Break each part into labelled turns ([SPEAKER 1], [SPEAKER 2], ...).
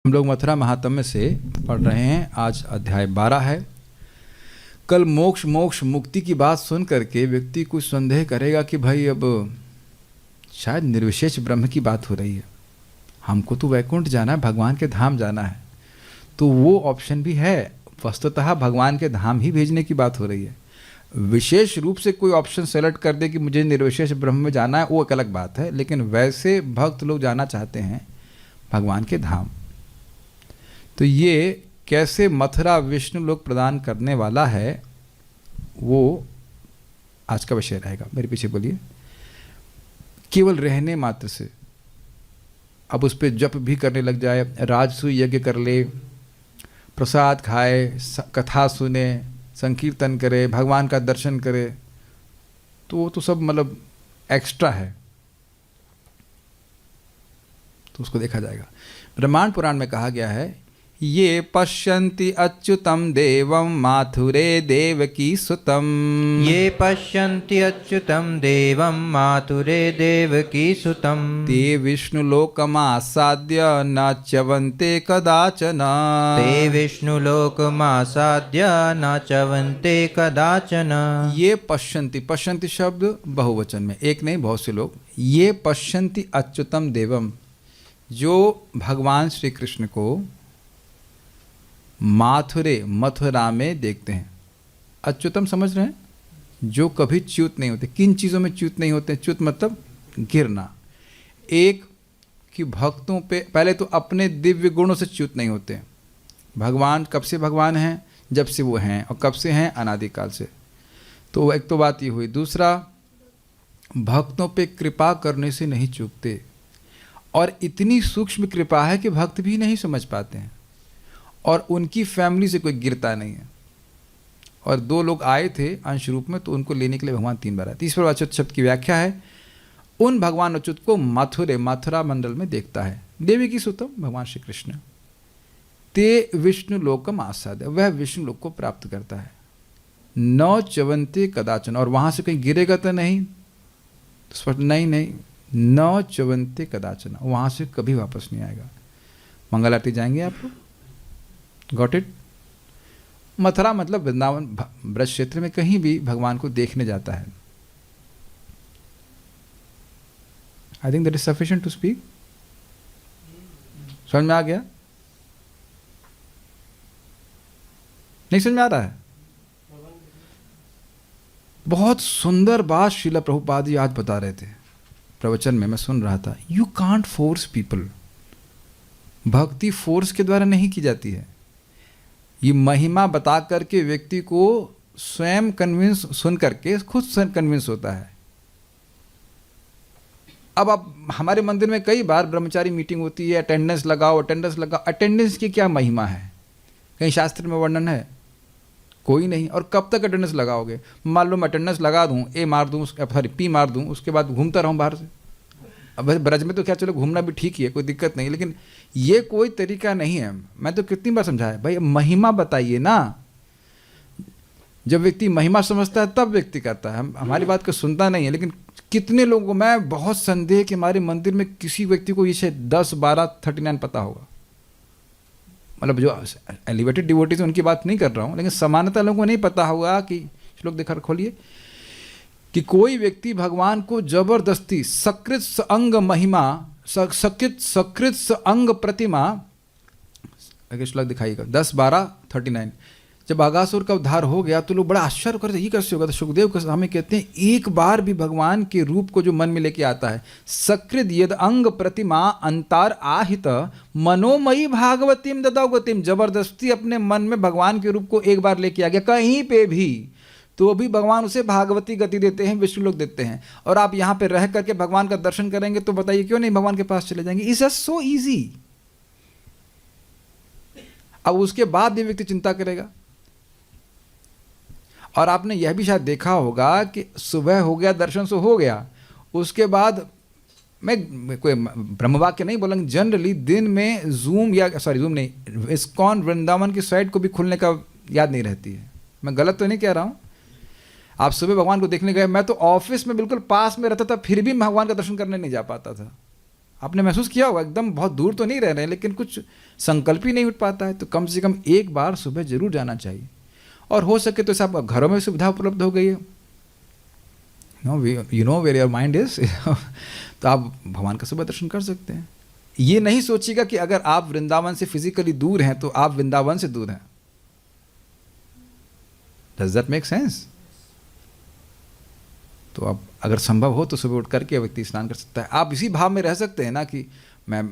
[SPEAKER 1] हम लोग मथुरा महात्म्य से पढ़ रहे हैं। आज अध्याय 12 है। कल मोक्ष मुक्ति की बात सुन करके व्यक्ति कुछ संदेह करेगा कि भाई अब शायद निर्विशेष ब्रह्म की बात हो रही है, हमको तो वैकुंठ जाना है, भगवान के धाम जाना है। तो वो ऑप्शन भी है, वस्तुतः भगवान के धाम ही भेजने की बात हो रही है। विशेष रूप से कोई ऑप्शन सेलेक्ट कर दे कि मुझे निर्विशेष ब्रह्म में जाना है, वो एक अलग बात है। लेकिन वैसे भक्त लोग जाना चाहते हैं भगवान के धाम। तो ये कैसे मथुरा विष्णु लोक प्रदान करने वाला है, वो आज का विषय रहेगा। मेरे पीछे बोलिए। केवल रहने मात्र से अब उस पर जप भी करने लग जाए, राजसूय यज्ञ कर ले, प्रसाद खाए, कथा सुने, संकीर्तन करे, भगवान का दर्शन करे, तो वो तो सब मतलब एक्स्ट्रा है, तो उसको देखा जाएगा। ब्रह्मांड पुराण में कहा गया है, ये पश्यन्ति अच्युतम देवम माथुरे देवकी सुतम।
[SPEAKER 2] ये पश्यन्ति अच्युतम देवम माथुरे देवकी सुतम।
[SPEAKER 1] ते विष्णुलोकमासाद्य न च्यवन्ते कदाचन।
[SPEAKER 2] ते विष्णुलोकमासाद्य न च्यवन्ते कदाचन।
[SPEAKER 1] ये पश्यन्ति, पश्यन्ति शब्द बहुवचन में, एक नहीं बहुत से लोग। ये पश्यन्ति अच्युतम देवम, जो भगवान श्री कृष्ण को मथुरा में देखते हैं। अच्युतम समझ रहे हैं? जो कभी च्युत नहीं होते। किन चीज़ों में च्युत नहीं होते? च्युत मतलब गिरना। एक कि भक्तों पे पहले तो अपने दिव्य गुणों से च्युत नहीं होते। भगवान कब से भगवान हैं? जब से वो हैं। और कब से हैं? अनादिकाल से। तो एक तो बात ये हुई। दूसरा, भक्तों पे कृपा करने से नहीं चूकते, और इतनी सूक्ष्म कृपा है कि भक्त भी नहीं समझ पाते हैं, और उनकी फैमिली से कोई गिरता नहीं है। और दो लोग आए थे अंश रूप में, तो उनको लेने के लिए भगवान 3 बार आए। तीसरे अच्युत शब्द की व्याख्या है, उन भगवान अच्युत को मथुरा मंडल में देखता है। देवी की सुतम भगवान श्री कृष्ण। ते विष्णु लोकम आसाद, वह विष्णु लोक को प्राप्त करता है। न च्यवन्ते कदाचन, और वहाँ से कहीं गिरेगा तो नहीं? नहीं, न च्यवन्ते कदाचन, वहाँ से कभी वापस नहीं आएगा। मंगल आरती जाएंगे आप लोग? Got it? मथुरा मतलब वृंदावन ब्रज क्षेत्र में कहीं भी भगवान को देखने जाता है। I think that is sufficient to speak. समझ में आ गया? नहीं समझ में आ रहा है? बहुत सुंदर बात श्रील प्रभुपाद जी आज बता रहे थे प्रवचन में, मैं सुन रहा था। You can't force people. भक्ति फोर्स के द्वारा नहीं की जाती है। ये महिमा बता करके व्यक्ति को स्वयं कन्विंस, सुन करके खुद स्वयं कन्विंस होता है। अब आप हमारे मंदिर में कई बार ब्रह्मचारी मीटिंग होती है, अटेंडेंस लगाओ। अटेंडेंस की क्या महिमा है? कहीं शास्त्र में वर्णन है? कोई नहीं। और कब तक अटेंडेंस लगाओगे? मान लो मैं अटेंडेंस लगा दूं, ए मार दूं, पी मार दूं, उसके बाद घूमता रहूं बाहर से। अब ब्रज में तो क्या, चलो घूमना भी ठीक ही है, कोई दिक्कत नहीं, लेकिन ये कोई तरीका नहीं है। मैं तो कितनी बार समझाया, भाई महिमा बताइए ना। जब व्यक्ति महिमा समझता है तब व्यक्ति करता है, हमारी बात को सुनता नहीं है। लेकिन कितने लोगों को, मैं बहुत संदेह कि हमारे मंदिर में किसी व्यक्ति को ये 10, 12, 39 पता होगा। मतलब जो एलिवेटेड डिवोटीज उनकी बात नहीं कर रहा हूँ, लेकिन सामान्यतः लोगों को नहीं पता होगा कि, श्लोक देखा खोलिए, कि कोई व्यक्ति भगवान को जबरदस्ती सकृत अंग महिमा, सकृत अंग प्रतिमा, श्लोक दिखाइएगा 10, 12, 39। जब आगासुर का उद्धार हो गया तो लोग बड़ा आश्चर्य करते, ये कैसे होगा? तो सुखदेव गोस्वामी कहते हैं, एक बार भी भगवान के रूप को जो मन में लेके आता है, सकृत यद अंग प्रतिमा अंतार आहित मनोमयी भागवतीम ददाव गतिम, जबरदस्ती अपने मन में भगवान के रूप को एक बार लेके आ गया कहीं पे भी, तो भी भगवान उसे भागवती गति देते हैं, विष्णु लोक देते हैं। और आप यहाँ पे रह करके भगवान का दर्शन करेंगे तो बताइए क्यों नहीं भगवान के पास चले जाएंगे? It's just so easy. अब उसके बाद भी व्यक्ति चिंता करेगा। और आपने यह भी शायद देखा होगा कि सुबह हो गया दर्शन, सो हो गया, उसके बाद मैं कोई ब्रह्मवाक्य नहीं बोलूँगा, जनरली दिन में जूम नहीं, इस्कॉन वृंदावन की साइट को भी खुलने का याद नहीं रहती है। मैं गलत तो नहीं कह रहा हूँ? आप सुबह भगवान को देखने गए, मैं तो ऑफिस में बिल्कुल पास में रहता था, फिर भी भगवान का दर्शन करने नहीं जा पाता था। आपने महसूस किया होगा, एकदम बहुत दूर तो नहीं रह रहे हैं लेकिन कुछ संकल्प ही नहीं उठ पाता है, तो कम से कम एक बार सुबह जरूर जाना चाहिए। और हो सके तो सब घरों में सुविधा उपलब्ध हो गई है, you know where your mind is तो आप भगवान का सुबह दर्शन कर सकते हैं। ये नहीं सोचिएगा कि अगर आप वृंदावन से फिजिकली दूर हैं तो आप वृंदावन से दूर हैं। Does that make sense? तो अब अगर संभव हो तो सुबह उठ करके व्यक्ति स्नान कर सकता है। आप इसी भाव में रह सकते हैं ना कि मैं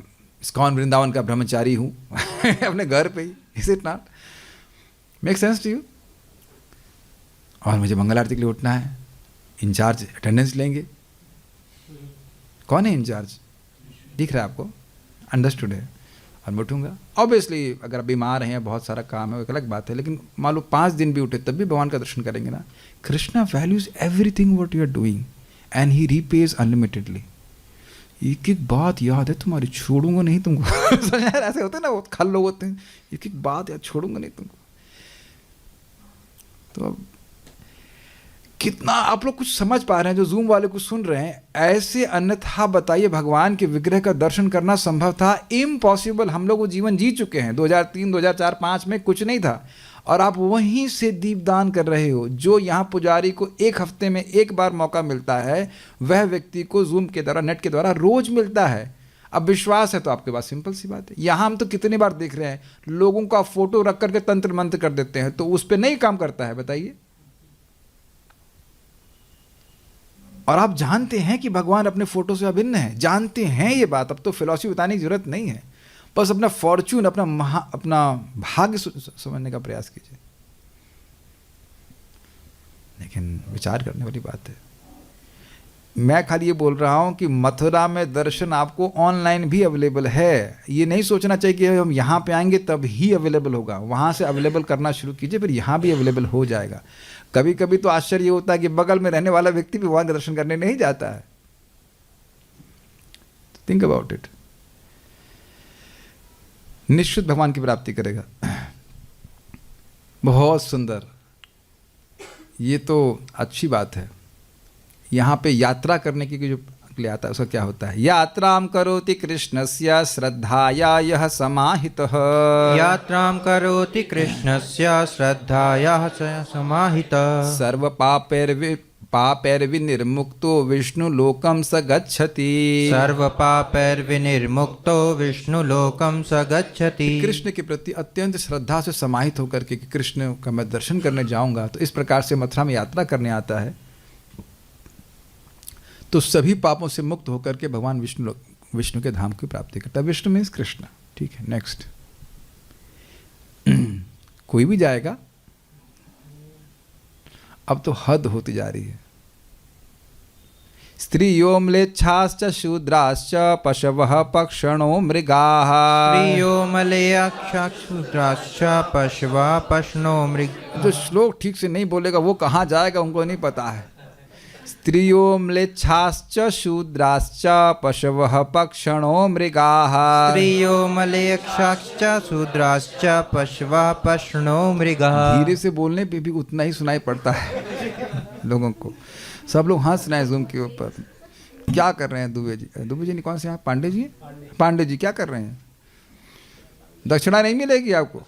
[SPEAKER 1] इस्कॉन वृंदावन का ब्रह्मचारी हूँ अपने घर पे ही। Is it not make sense to you? और मुझे मंगल आरती के लिए उठना है, इंचार्ज अटेंडेंस लेंगे। कौन है इंचार्ज? दिख रहा है आपको? अंडरस्टूड है। और मैं उठूंगा। ऑब्वियसली अगर बीमार हैं, बहुत सारा काम है, एक अलग बात है, लेकिन मान लो 5 दिन भी उठे तब भी भगवान का दर्शन करेंगे ना। Krishna values everything what you are doing and he repays unlimitedly. एक एक बात याद है तुम्हारी, छोड़ूंगा नहीं तुमको। ऐसे होते हैं ना, वो खल लोग होते हैं, एक एक बात याद, छोड़ूंगा नहीं तुमको। तो अब कितना आप लोग कुछ समझ पा रहे हैं जो जूम वाले कुछ सुन रहे हैं? ऐसे अन्यथा बताइए भगवान के विग्रह का दर्शन करना संभव था? इम्पॉसिबल। हम लोग वो जीवन जी चुके हैं। 2003, 2004, 2005 में कुछ नहीं था और आप वहीं से दीपदान कर रहे हो। जो यहाँ पुजारी को 1 हफ्ते में 1 बार मौका मिलता है, वह व्यक्ति को जूम के द्वारा, नेट के द्वारा रोज मिलता है। अब विश्वास है तो आपके पास सिंपल सी बात है। यहाँ हम तो कितनी बार देख रहे हैं, लोगों का फोटो रख करके तंत्र मंत्र कर देते हैं, तो उस पर नहीं काम करता है, बताइए। और आप जानते हैं कि भगवान अपने फोटो से अभिन्न है, जानते हैं ये बात। अब तो फिलॉसफी बताने की जरूरत नहीं है, बस अपना फॉर्चून, अपना भाग्य समझने का प्रयास कीजिए। लेकिन विचार करने वाली बात है। मैं खाली ये बोल रहा हूं कि मथुरा में दर्शन आपको ऑनलाइन भी अवेलेबल है। ये नहीं सोचना चाहिए कि हम यहाँ पे आएंगे तब ही अवेलेबल होगा। वहाँ से अवेलेबल करना शुरू कीजिए, फिर यहाँ भी अवेलेबल हो जाएगा। कभी कभी तो आश्चर्य होता है कि बगल में रहने वाला व्यक्ति भी भगवान का दर्शन करने नहीं जाता है। Think about it. निश्चित भगवान की प्राप्ति करेगा। बहुत सुंदर, ये तो अच्छी बात है। यहाँ पे यात्रा करने की जो लिए आता है उसका क्या होता है? यात्राम करोति कृष्णस्य श्रद्धाया यह समाहितः।
[SPEAKER 2] यात्रां करोति कृष्णस्य श्रद्धायाः समाहितः।
[SPEAKER 1] सर्व पापैर्विनिर्मुक्तो विष्णुलोकं स गच्छति।
[SPEAKER 2] सर्व पापैर्विनिर्मुक्तो विष्णुलोकं स गच्छति।
[SPEAKER 1] कृष्ण के प्रति अत्यंत श्रद्धा से समाहित होकर के कि कृष्ण का मैं दर्शन करने जाऊंगा, तो इस प्रकार से मथुरा में यात्रा करने आता है, तो सभी पापों से मुक्त होकर के भगवान विष्णु के धाम की प्राप्ति करता है। विष्णु मीन्स कृष्ण। ठीक है, नेक्स्ट। कोई भी जाएगा, अब तो हद होती जा रही है। स्त्रियो म्लेच्छाश्च शूद्राश्च पशवः पक्षणो मृगाः।
[SPEAKER 2] स्त्रियो म्लेच्छाश्च शूद्राश्च पशवः पक्षणो मृगाः।
[SPEAKER 1] जो श्लोक ठीक से नहीं बोलेगा वो कहाँ जाएगा उनको नहीं पता है। स्त्रियो म्लेच्छाश्च शूद्राश्च पशवः पक्षणो मृगाः।
[SPEAKER 2] स्त्रियो म्लेच्छाश्च शूद्राश्च पशवः पक्षणो मृगाः।
[SPEAKER 1] धीरे से बोलने पे भी उतना ही सुनाई पड़ता है लोगों को। सब लोग हंस रहे हैं जूम के ऊपर। क्या कर रहे हैं दुबे जी? दुबे जी नहीं, कौन से हैं? पांडे जी? पांडे जी क्या कर रहे हैं? दक्षिणा नहीं मिलेगी आपको।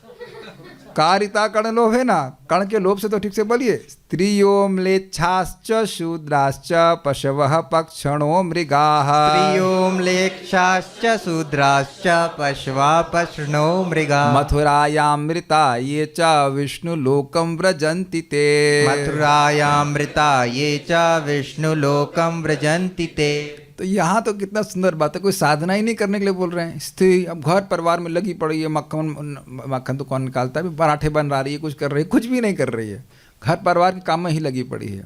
[SPEAKER 1] कारिता कर्ण लोभ है ना, कर्ण के लोभ से तो ठीक से बोलिए। स्त्रियो म्लेच्छाश्च शूद्राश्च पशवः पक्षणो मृगाः।
[SPEAKER 2] स्त्रियो म्लेच्छाश्च शूद्राश्च पशवः पक्षणो मृगाः।
[SPEAKER 1] मथुरायामृता ये च विष्णुलोकं व्रजन्ति ते।
[SPEAKER 2] मथुरायामृता ये च विष्णुलोकं व्रजन्ति ते।
[SPEAKER 1] तो यहाँ तो कितना सुंदर बात है। कोई साधना ही नहीं करने के लिए बोल रहे हैं। स्त्री अब घर परिवार में लगी पड़ी है, मक्खन तो कौन निकालता है, पराठे बन रही है, कुछ कर रही है, कुछ भी नहीं कर रही है, घर परिवार के काम में ही लगी पड़ी है।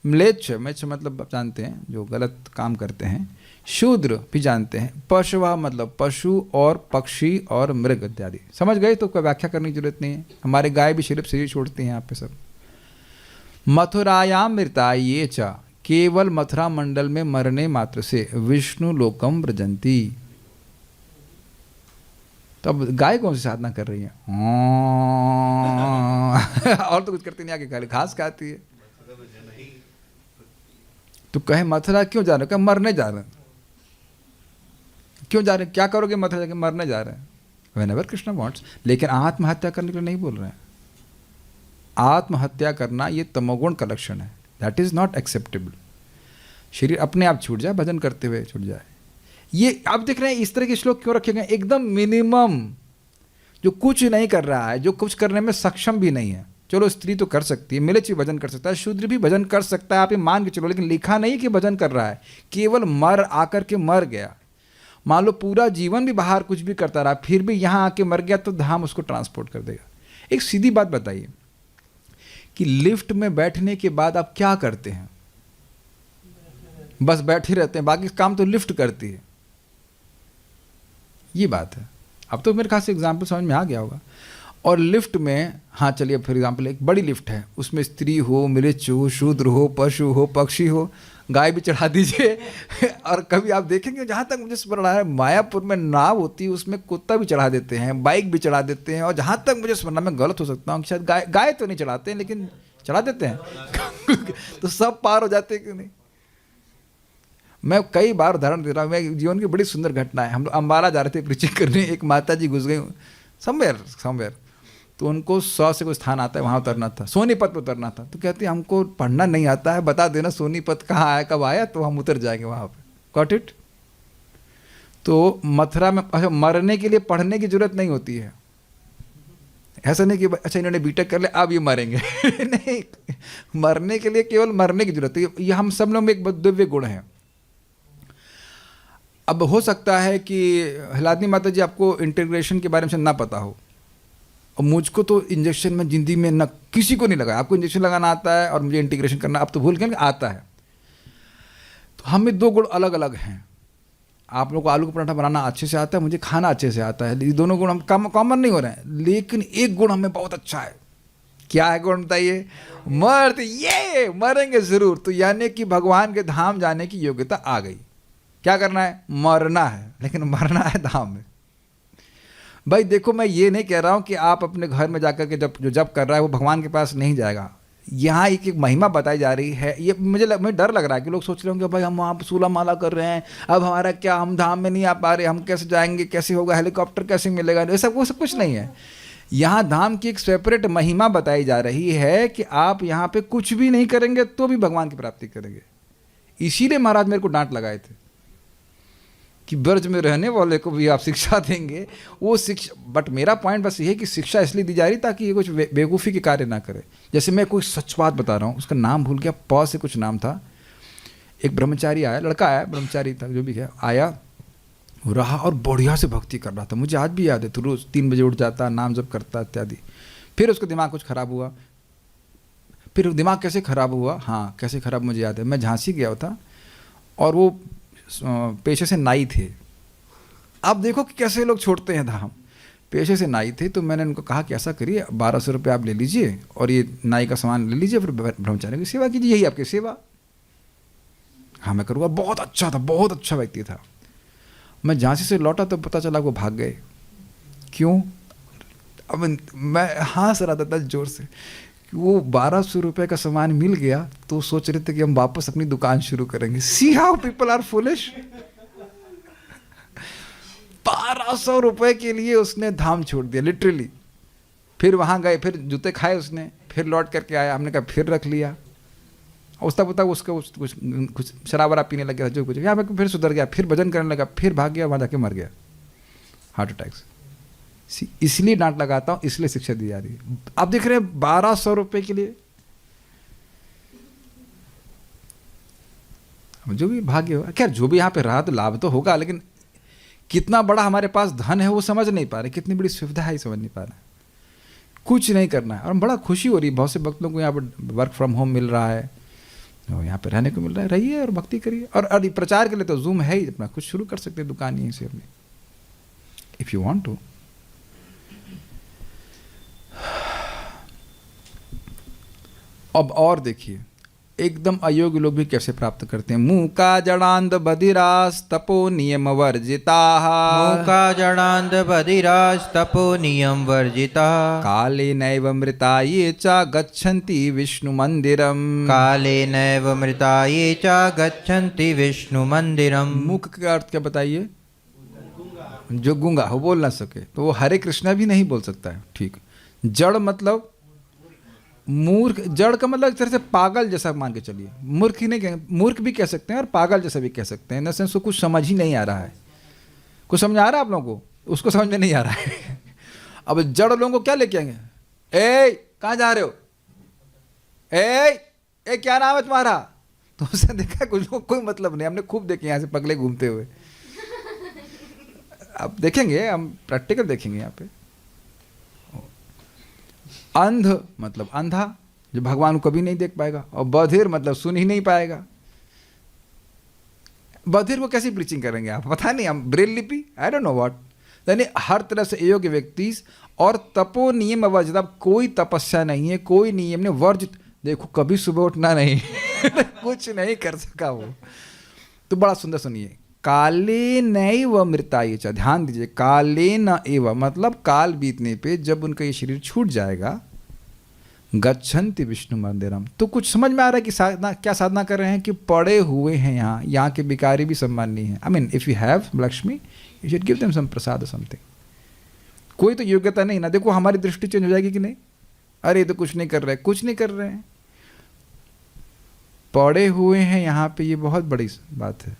[SPEAKER 1] म्लेच्छ मतलब जानते हैं जो गलत काम करते हैं। शूद्र भी जानते हैं। पशुवा मतलब पशु और पक्षी और मृग इत्यादि। समझ गए? तो कोई व्याख्या करने की जरूरत नहीं है। हमारे गाय भी सिर्फ शरीर छोड़ती हैं यहाँ पे सब। मथुरायाम मृता ये च, केवल मथुरा मंडल में मरने मात्र से विष्णु लोकम व्रजंती। तो अब गाय कौन सी साधना कर रही है? और तो कुछ करती नहीं, आगे खाली घास खाती है। तो कहे मथुरा क्यों जा रहे हो? कहे मरने जा रहे हैं। क्यों जा रहे हैं? क्या करोगे? मथुरा जाके मरने जा रहे हैं। Whenever कृष्ण wants, लेकिन आत्महत्या करने के लिए नहीं बोल रहे हैं। आत्महत्या करना ये तमोगुण का लक्षण है, दैट इज नॉट एक्सेप्टेबल। शरीर अपने आप छूट जाए, भजन करते हुए छूट जाए। ये आप देख रहे हैं इस तरह के श्लोक क्यों रखे गए? एकदम मिनिमम, जो कुछ नहीं कर रहा है, जो कुछ करने में सक्षम भी नहीं है। चलो स्त्री तो कर सकती है, मिलेच भी भजन कर सकता है, शूद्र भी भजन कर सकता है, आप ये मान के चलो, लेकिन लिखा नहीं कि भजन कर रहा है, केवल मर आकर के मर गया। मान लो पूरा जीवन भी बाहर कुछ भी करता रहा, फिर भी यहाँ आके मर गया, तो धाम उसको ट्रांसपोर्ट कर देगा। एक सीधी बात बताइए कि लिफ्ट में बैठने के बाद आप क्या करते हैं? बस बैठे रहते हैं, बाकी काम तो लिफ्ट करती है। ये बात है। अब तो मेरे ख्याल से एग्जाम्पल समझ में आ गया होगा। और लिफ्ट में, हाँ चलिए फॉर एग्जाम्पल एक बड़ी लिफ्ट है, उसमें स्त्री हो, मृच हो, शूद्र हो, पशु हो, पक्षी हो, गाय भी चढ़ा दीजिए। और कभी आप देखेंगे, जहाँ तक मुझे स्मरण आ रहा है, मायापुर में नाव होती है, उसमें कुत्ता भी चढ़ा देते हैं, बाइक भी चढ़ा देते हैं, और जहाँ तक मुझे स्मरण, मैं गलत हो सकता हूँ, शायद गाय तो नहीं चढ़ाते हैं, लेकिन चढ़ा देते हैं। तो सब पार हो जाते हैं क्यों नहीं? मैं कई बार उदाहरण दे रहा हूँ, मैं जीवन की बड़ी सुंदर घटना है। हम लोग अम्बाला जा रहे थे प्रीचिंग करने, एक माता जी घुस गई समवेयर, तो उनको 100 से कोई स्थान आता है, वहाँ उतरना था, सोनीपत पर उतरना था। तो कहती है हमको पढ़ना नहीं आता है, बता देना सोनीपत कहाँ आया, कब आया, तो हम उतर जाएंगे वहाँ पे। Got it? तो मथुरा में अच्छा मरने के लिए पढ़ने की जरूरत नहीं होती है। ऐसा नहीं कि अच्छा इन्होंने बीटेक कर लिया अब ये मरेंगे। नहीं, मरने के लिए केवल मरने की जरूरत है। ये हम सब लोग में एक दिव्य गुण है। अब हो सकता है कि हिलादनी माता जी आपको इंटीग्रेशन के बारे में ना पता हो, और मुझको तो इंजेक्शन में जिंदगी में न किसी को नहीं लगा। आपको इंजेक्शन लगाना आता है और मुझे इंटीग्रेशन करना अब तो भूल गए आता है। तो हम में 2 गुण अलग अलग हैं। आप लोग को आलू का पराठा बनाना अच्छे से आता है, मुझे खाना अच्छे से आता है। ये दोनों गुण हम कॉमन नहीं हो रहे हैं, लेकिन एक गुण हमें बहुत अच्छा है। क्या है गुण बताइए? मर्द, ये मरेंगे जरूर। तो यानी कि भगवान के धाम जाने की योग्यता आ गई। क्या करना है? मरना है, लेकिन मरना है धाम में। भाई देखो, मैं ये नहीं कह रहा हूँ कि आप अपने घर में जाकर के जब कर रहा है वो भगवान के पास नहीं जाएगा। यहाँ एक महिमा बताई जा रही है। ये मुझे डर लग रहा है कि लोग सोच रहे होंगे भाई हम वहाँ पर सूला माला कर रहे हैं, अब हमारा क्या, हम धाम में नहीं आ पा रहे, हम कैसे जाएंगे, कैसे होगा, हेलीकॉप्टर कैसे मिलेगा? ऐसा वो सब कुछ नहीं है। यहाँ धाम की एक सेपरेट महिमा बताई जा रही है कि आप यहाँ पे कुछ भी नहीं करेंगे तो भी भगवान की प्राप्ति करेंगे। इसीलिए महाराज मेरे को डांट लगाए थे कि ब्रज में रहने वाले को भी आप शिक्षा देंगे। वो शिक्षा, बट मेरा पॉइंट बस ये है कि शिक्षा इसलिए दी जा रही ताकि ये कुछ बेवकूफ़ी के कार्य ना करे। जैसे मैं कोई सच बात बता रहा हूँ, उसका नाम भूल गया, प से कुछ नाम था। एक ब्रह्मचारी आया, लड़का आया, ब्रह्मचारी था जो भी है, आया रहा और बढ़िया से भक्ति कर रहा था। मुझे आज भी याद है। तो रोज़ 3 बजे उठ जाता, नाम जप करता इत्यादि। फिर उसका दिमाग कुछ ख़राब हुआ। फिर दिमाग कैसे ख़राब हुआ, हाँ कैसे ख़राब मुझे याद है। मैं झांसी गया था और वो पेशे से नाई थे। आप देखो कि कैसे लोग छोड़ते हैं धाम। पेशे से नाई थे, तो मैंने उनको कहा कि ऐसा करिए 1200 रुपये आप ले लीजिए और ये नाई का सामान ले लीजिए, फिर ब्रह्मचारी की सेवा कीजिए, यही आपकी सेवा। हाँ मैं करूँगा। बहुत अच्छा था, बहुत अच्छा व्यक्ति था। मैं झांसी से लौटा तो पता चला वो भाग गए। क्यों? अब मैं हंस रहा था जोर से। वो 1200 रुपये का सामान मिल गया तो सोच रहे थे कि हम वापस अपनी दुकान शुरू करेंगे। See how people are foolish. 1200 रुपये के लिए उसने धाम छोड़ दिया लिटरली। फिर वहाँ गए, फिर जूते खाए उसने, फिर लौट करके आया। हमने कहा फिर रख लिया। उसका पता उसका कुछ शराब वराब पीने लग गया, जो कुछ यहाँ पे फिर सुधर गया, फिर भजन करने लगा, फिर भाग गया, वहाँ जाके मर गया हार्ट अटैक से। इसलिए डांट लगाता हूँ, इसलिए शिक्षा दी जा रही है। आप देख रहे हैं 1200 रुपये के लिए जो भी भाग्य हो, खैर जो भी यहाँ पे रहा तो लाभ तो होगा, लेकिन कितना बड़ा हमारे पास धन है वो समझ नहीं पा रहे, कितनी बड़ी सुविधा है समझ नहीं पा रहे। कुछ नहीं करना है और बड़ा खुशी हो रही है। बहुत से भक्तों को यहाँ पर वर्क फ्रॉम होम मिल रहा है, यहाँ पे रहने को मिल रहा है। रहिए और भक्ति करिए। और प्रचार के लिए तो जूम है ही, अपना कुछ शुरू कर सकते हैं दुकान यहीं से अपनी, इफ यू वांट टू। अब और देखिए एकदम अयोग्य लोग भी कैसे प्राप्त करते हैं। मूका जड़ांध बधिरास तपो नियम वर्जिता,
[SPEAKER 2] मूका जड़ांध बधिरास तपो नियम वर्जिता,
[SPEAKER 1] काले नैव मृता ये च गच्छन्ति विष्णु मंदिरम,
[SPEAKER 2] काले नैव मृता ये च गच्छन्ति विष्णु मंदिरम।
[SPEAKER 1] मूक का अर्थ क्या बताइए? जो गूंगा हो बोल ना सके तो वो हरे कृष्णा भी नहीं बोल सकता है, ठीक। जड़ मतलब मूर्ख, जड़ का मतलब एक तरह से पागल जैसा मान के चलिए, मूर्ख ही नहीं कहेंगे, मूर्ख भी कह सकते हैं और पागल जैसा भी कह सकते हैं, इन द सेंस कुछ समझ ही नहीं आ रहा है। कुछ समझ आ रहा है आप लोगों को? उसको समझ में नहीं आ रहा है। अब जड़ लोगों को क्या लेके आएंगे, ए कहाँ जा रहे हो, ए क्या नाम है तुम्हारा, तो उसने देखा कुछ लोग कोई मतलब नहीं, हमने खूब देखे यहाँ से पगले घूमते हुए। अब देखेंगे हम, प्रैक्टिकल देखेंगे यहाँ पे। अंध मतलब अंधा, जो भगवान को कभी नहीं देख पाएगा, और बधिर मतलब सुन ही नहीं पाएगा। बधिर को कैसी प्रीचिंग करेंगे आप, पता नहीं, हम ब्रेल लिपि, आई डोंट नो व्हाट। यानी हर तरह से अयोग्य व्यक्ति, और तपो नियम वर्जित, अब कोई तपस्या नहीं है, कोई नियम नहीं, वर्जित। देखो कभी सुबह उठना नहीं कुछ नहीं कर सका वो। तो बड़ा सुंदर सुनिए, काले नैव मृताय च, ध्यान दीजिए, काले न एव मतलब काल बीतने पे जब उनका ये शरीर छूट जाएगा, गच्छन्ति विष्णु मंदिरम। तो कुछ समझ में आ रहा है कि साधना, क्या साधना कर रहे हैं, कि पड़े हुए हैं यहाँ के भिखारी भी सम्माननीय हैं। I mean if you have Lakshmi you should give them some prasad something. कोई तो योग्यता नहीं ना, देखो हमारी दृष्टि चेंज हो जाएगी कि नहीं, अरे ये तो कुछ नहीं कर रहे, कुछ नहीं कर रहे हैं, पड़े हुए हैं यहाँ पे, ये बहुत बड़ी बात है।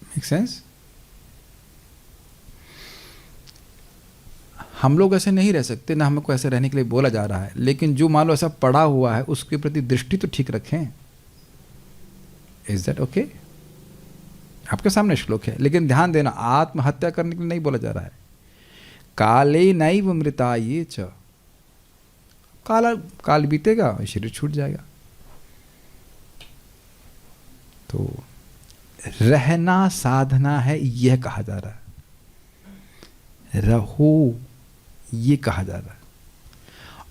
[SPEAKER 1] Make sense? हम लोग ऐसे नहीं रह सकते ना, हमको ऐसे रहने के लिए बोला जा रहा है, लेकिन जो मान लो ऐसा पड़ा हुआ है उसके प्रति दृष्टि तो ठीक रखें। Is that okay? आपके सामने श्लोक है, लेकिन ध्यान देना, आत्महत्या करने के लिए नहीं बोला जा रहा है। काले नैव मृताये च, काल बीतेगा, शरीर छूट जाएगा। तो रहना साधना है, यह कहा जा रहा है, रहो ये कहा जा रहा है।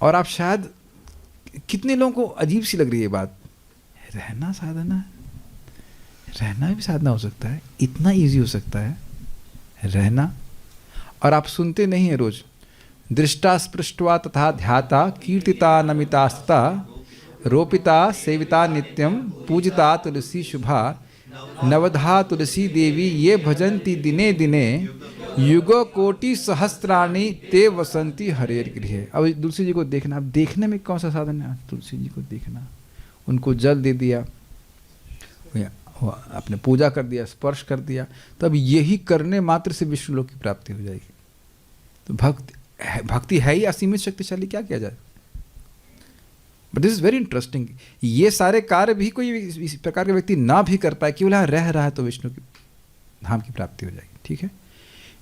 [SPEAKER 1] और आप शायद, कितने लोगों को अजीब सी लग रही है ये बात, रहना साधना है, रहना भी साधना हो सकता है, इतना इजी हो सकता है रहना। और आप सुनते नहीं है रोज, दृष्टा स्पृष्टवा तथा ध्याता कीर्तिता नमितास्ता रोपिता सेविता नित्यम पूजिता तुलसी शुभा नवधा तुलसी देवी ये भजन्ति दिने दिने युगो कोटि सहस्त्राणि ते वसंती हरेर गृहे। अब तुलसी जी को देखना, अब देखने में कौन सा साधन है, तुलसी जी को देखना, उनको जल दे दिया, अपने पूजा कर दिया, स्पर्श कर दिया, तो अब यही करने मात्र से विष्णु लोक की प्राप्ति हो जाएगी। तो भक्ति है ही असीमित शक्तिशाली, क्या किया जाए। But this is very interesting, ये सारे कार्य भी कोई इस प्रकार का व्यक्ति ना भी कर पाए, केवल यहाँ रह रहा है तो विष्णु की धाम की प्राप्ति हो जाएगी। ठीक है,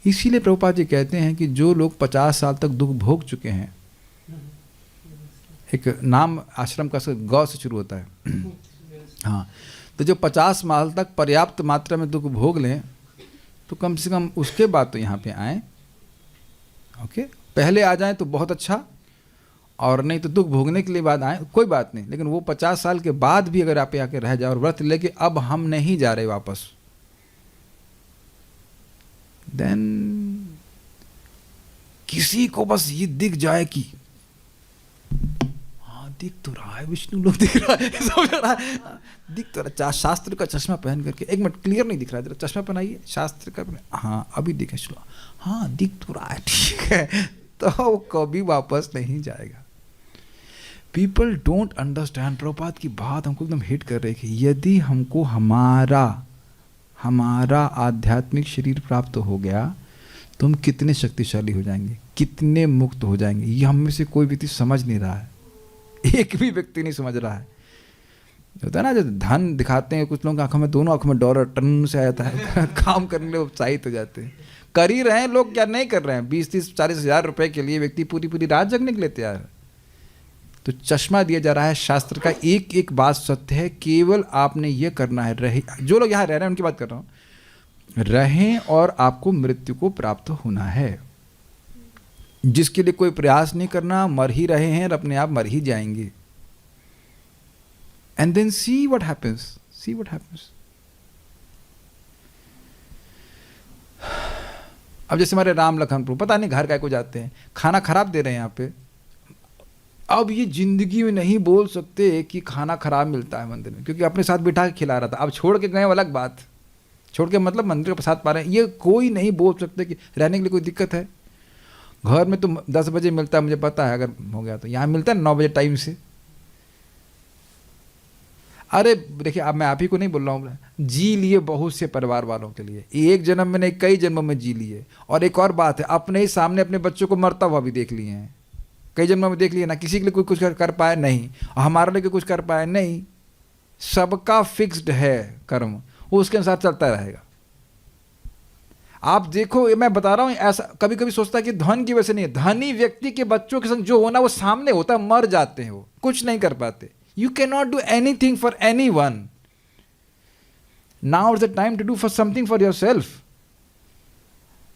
[SPEAKER 1] इसीलिए प्रभुपाद जी कहते हैं कि जो लोग 50 साल तक दुख भोग चुके हैं, एक नाम आश्रम का गौ से शुरू होता है हाँ, तो जो 50 साल तक पर्याप्त मात्रा में दुख भोग लें, तो कम से कम उसके बाद तो यहाँ पे आएँ। ओके, पहले आ जाएं तो बहुत अच्छा, और नहीं तो दुख भोगने के लिए बाद आए, कोई बात नहीं, लेकिन वो 50 साल के बाद भी अगर आप आके रह जाए और व्रत लेके अब हम नहीं जा रहे वापस, देन किसी को बस ये दिख जाए कि हाँ दिख तो रहा है, विष्णु लोग दिख रहा है, समझ रहा है, दिख तो रहा, शास्त्र का चश्मा पहन करके, एक मिनट क्लियर नहीं दिख रहा है, जरा चश्मा पहनाइए, शास्त्र का, हाँ अभी दिखे, हाँ दिख तो रहा है, ठीक है, तो कभी वापस नहीं जाएगा। पीपल डोंट अंडरस्टैंड, प्रभुपाद की बात हमको एकदम हिट कर रही है। यदि हमको हमारा आध्यात्मिक शरीर प्राप्त हो गया तो हम कितने शक्तिशाली हो जाएंगे, कितने मुक्त हो जाएंगे, ये हम में से कोई व्यक्ति समझ नहीं रहा है, एक भी व्यक्ति नहीं समझ रहा है। होता है ना, जो धन दिखाते हैं कुछ लोगों की आंखों में, दोनों आंखों में डॉलर टन से आ जाता है काम करने के लिए उत्साहित हो जाते हैं। कर ही रहे हैं लोग, क्या नहीं कर रहे हैं, 20-30-40 हज़ार रुपए के लिए व्यक्ति पूरी रात जगने के लिए तैयार है। तो चश्मा दिया जा रहा है शास्त्र का, एक एक बात सत्य है, केवल आपने ये करना है, रहे, जो लोग यहाँ रह रहे हैं उनकी बात कर रहा हूँ, रहें और आपको मृत्यु को प्राप्त होना है, जिसके लिए कोई प्रयास नहीं करना, मर ही रहे हैं और अपने आप मर ही जाएंगे। And then see what happens, see what happens. अब जैसे हमारे राम लखन प्रभु पता नहीं घर का को जाते हैं, खाना खराब दे रहे हैं यहाँ पे, अब ये जिंदगी में नहीं बोल सकते कि खाना खराब मिलता है मंदिर में, क्योंकि अपने साथ बिठा के खिला रहा था, अब छोड़ के गए अलग बात, छोड़ के मतलब मंदिर का प्रसाद पा रहे हैं, ये कोई नहीं बोल सकते कि रहने के लिए कोई दिक्कत है। घर में तो 10 बजे मिलता है, मुझे पता है, अगर हो गया तो यहाँ मिलता है 9 बजे टाइम से। अरे देखिए, अब मैं आप ही को नहीं बोल रहा हूँ, जी लिए बहुत से परिवार वालों के लिए, एक जन्म में नहीं कई जन्मों में जी लिए। और एक और बात है, अपने ही सामने अपने बच्चों को मरता हुआ भी देख लिए हैं, कई जन्मों में देख लिए ना। किसी के लिए कोई कुछ कर पाया नहीं, और हमारे लिए कुछ कर पाया नहीं। सबका फिक्स्ड है कर्म, वो उसके अनुसार चलता रहेगा। आप देखो, मैं बता रहा हूँ, ऐसा कभी कभी सोचता है कि धन की वजह से नहीं है, धनी व्यक्ति के बच्चों के संग जो होना वो सामने होता है, मर जाते हैं, वो कुछ नहीं कर पाते। You can not do anything for anyone. Now is the time to do for something for yourself.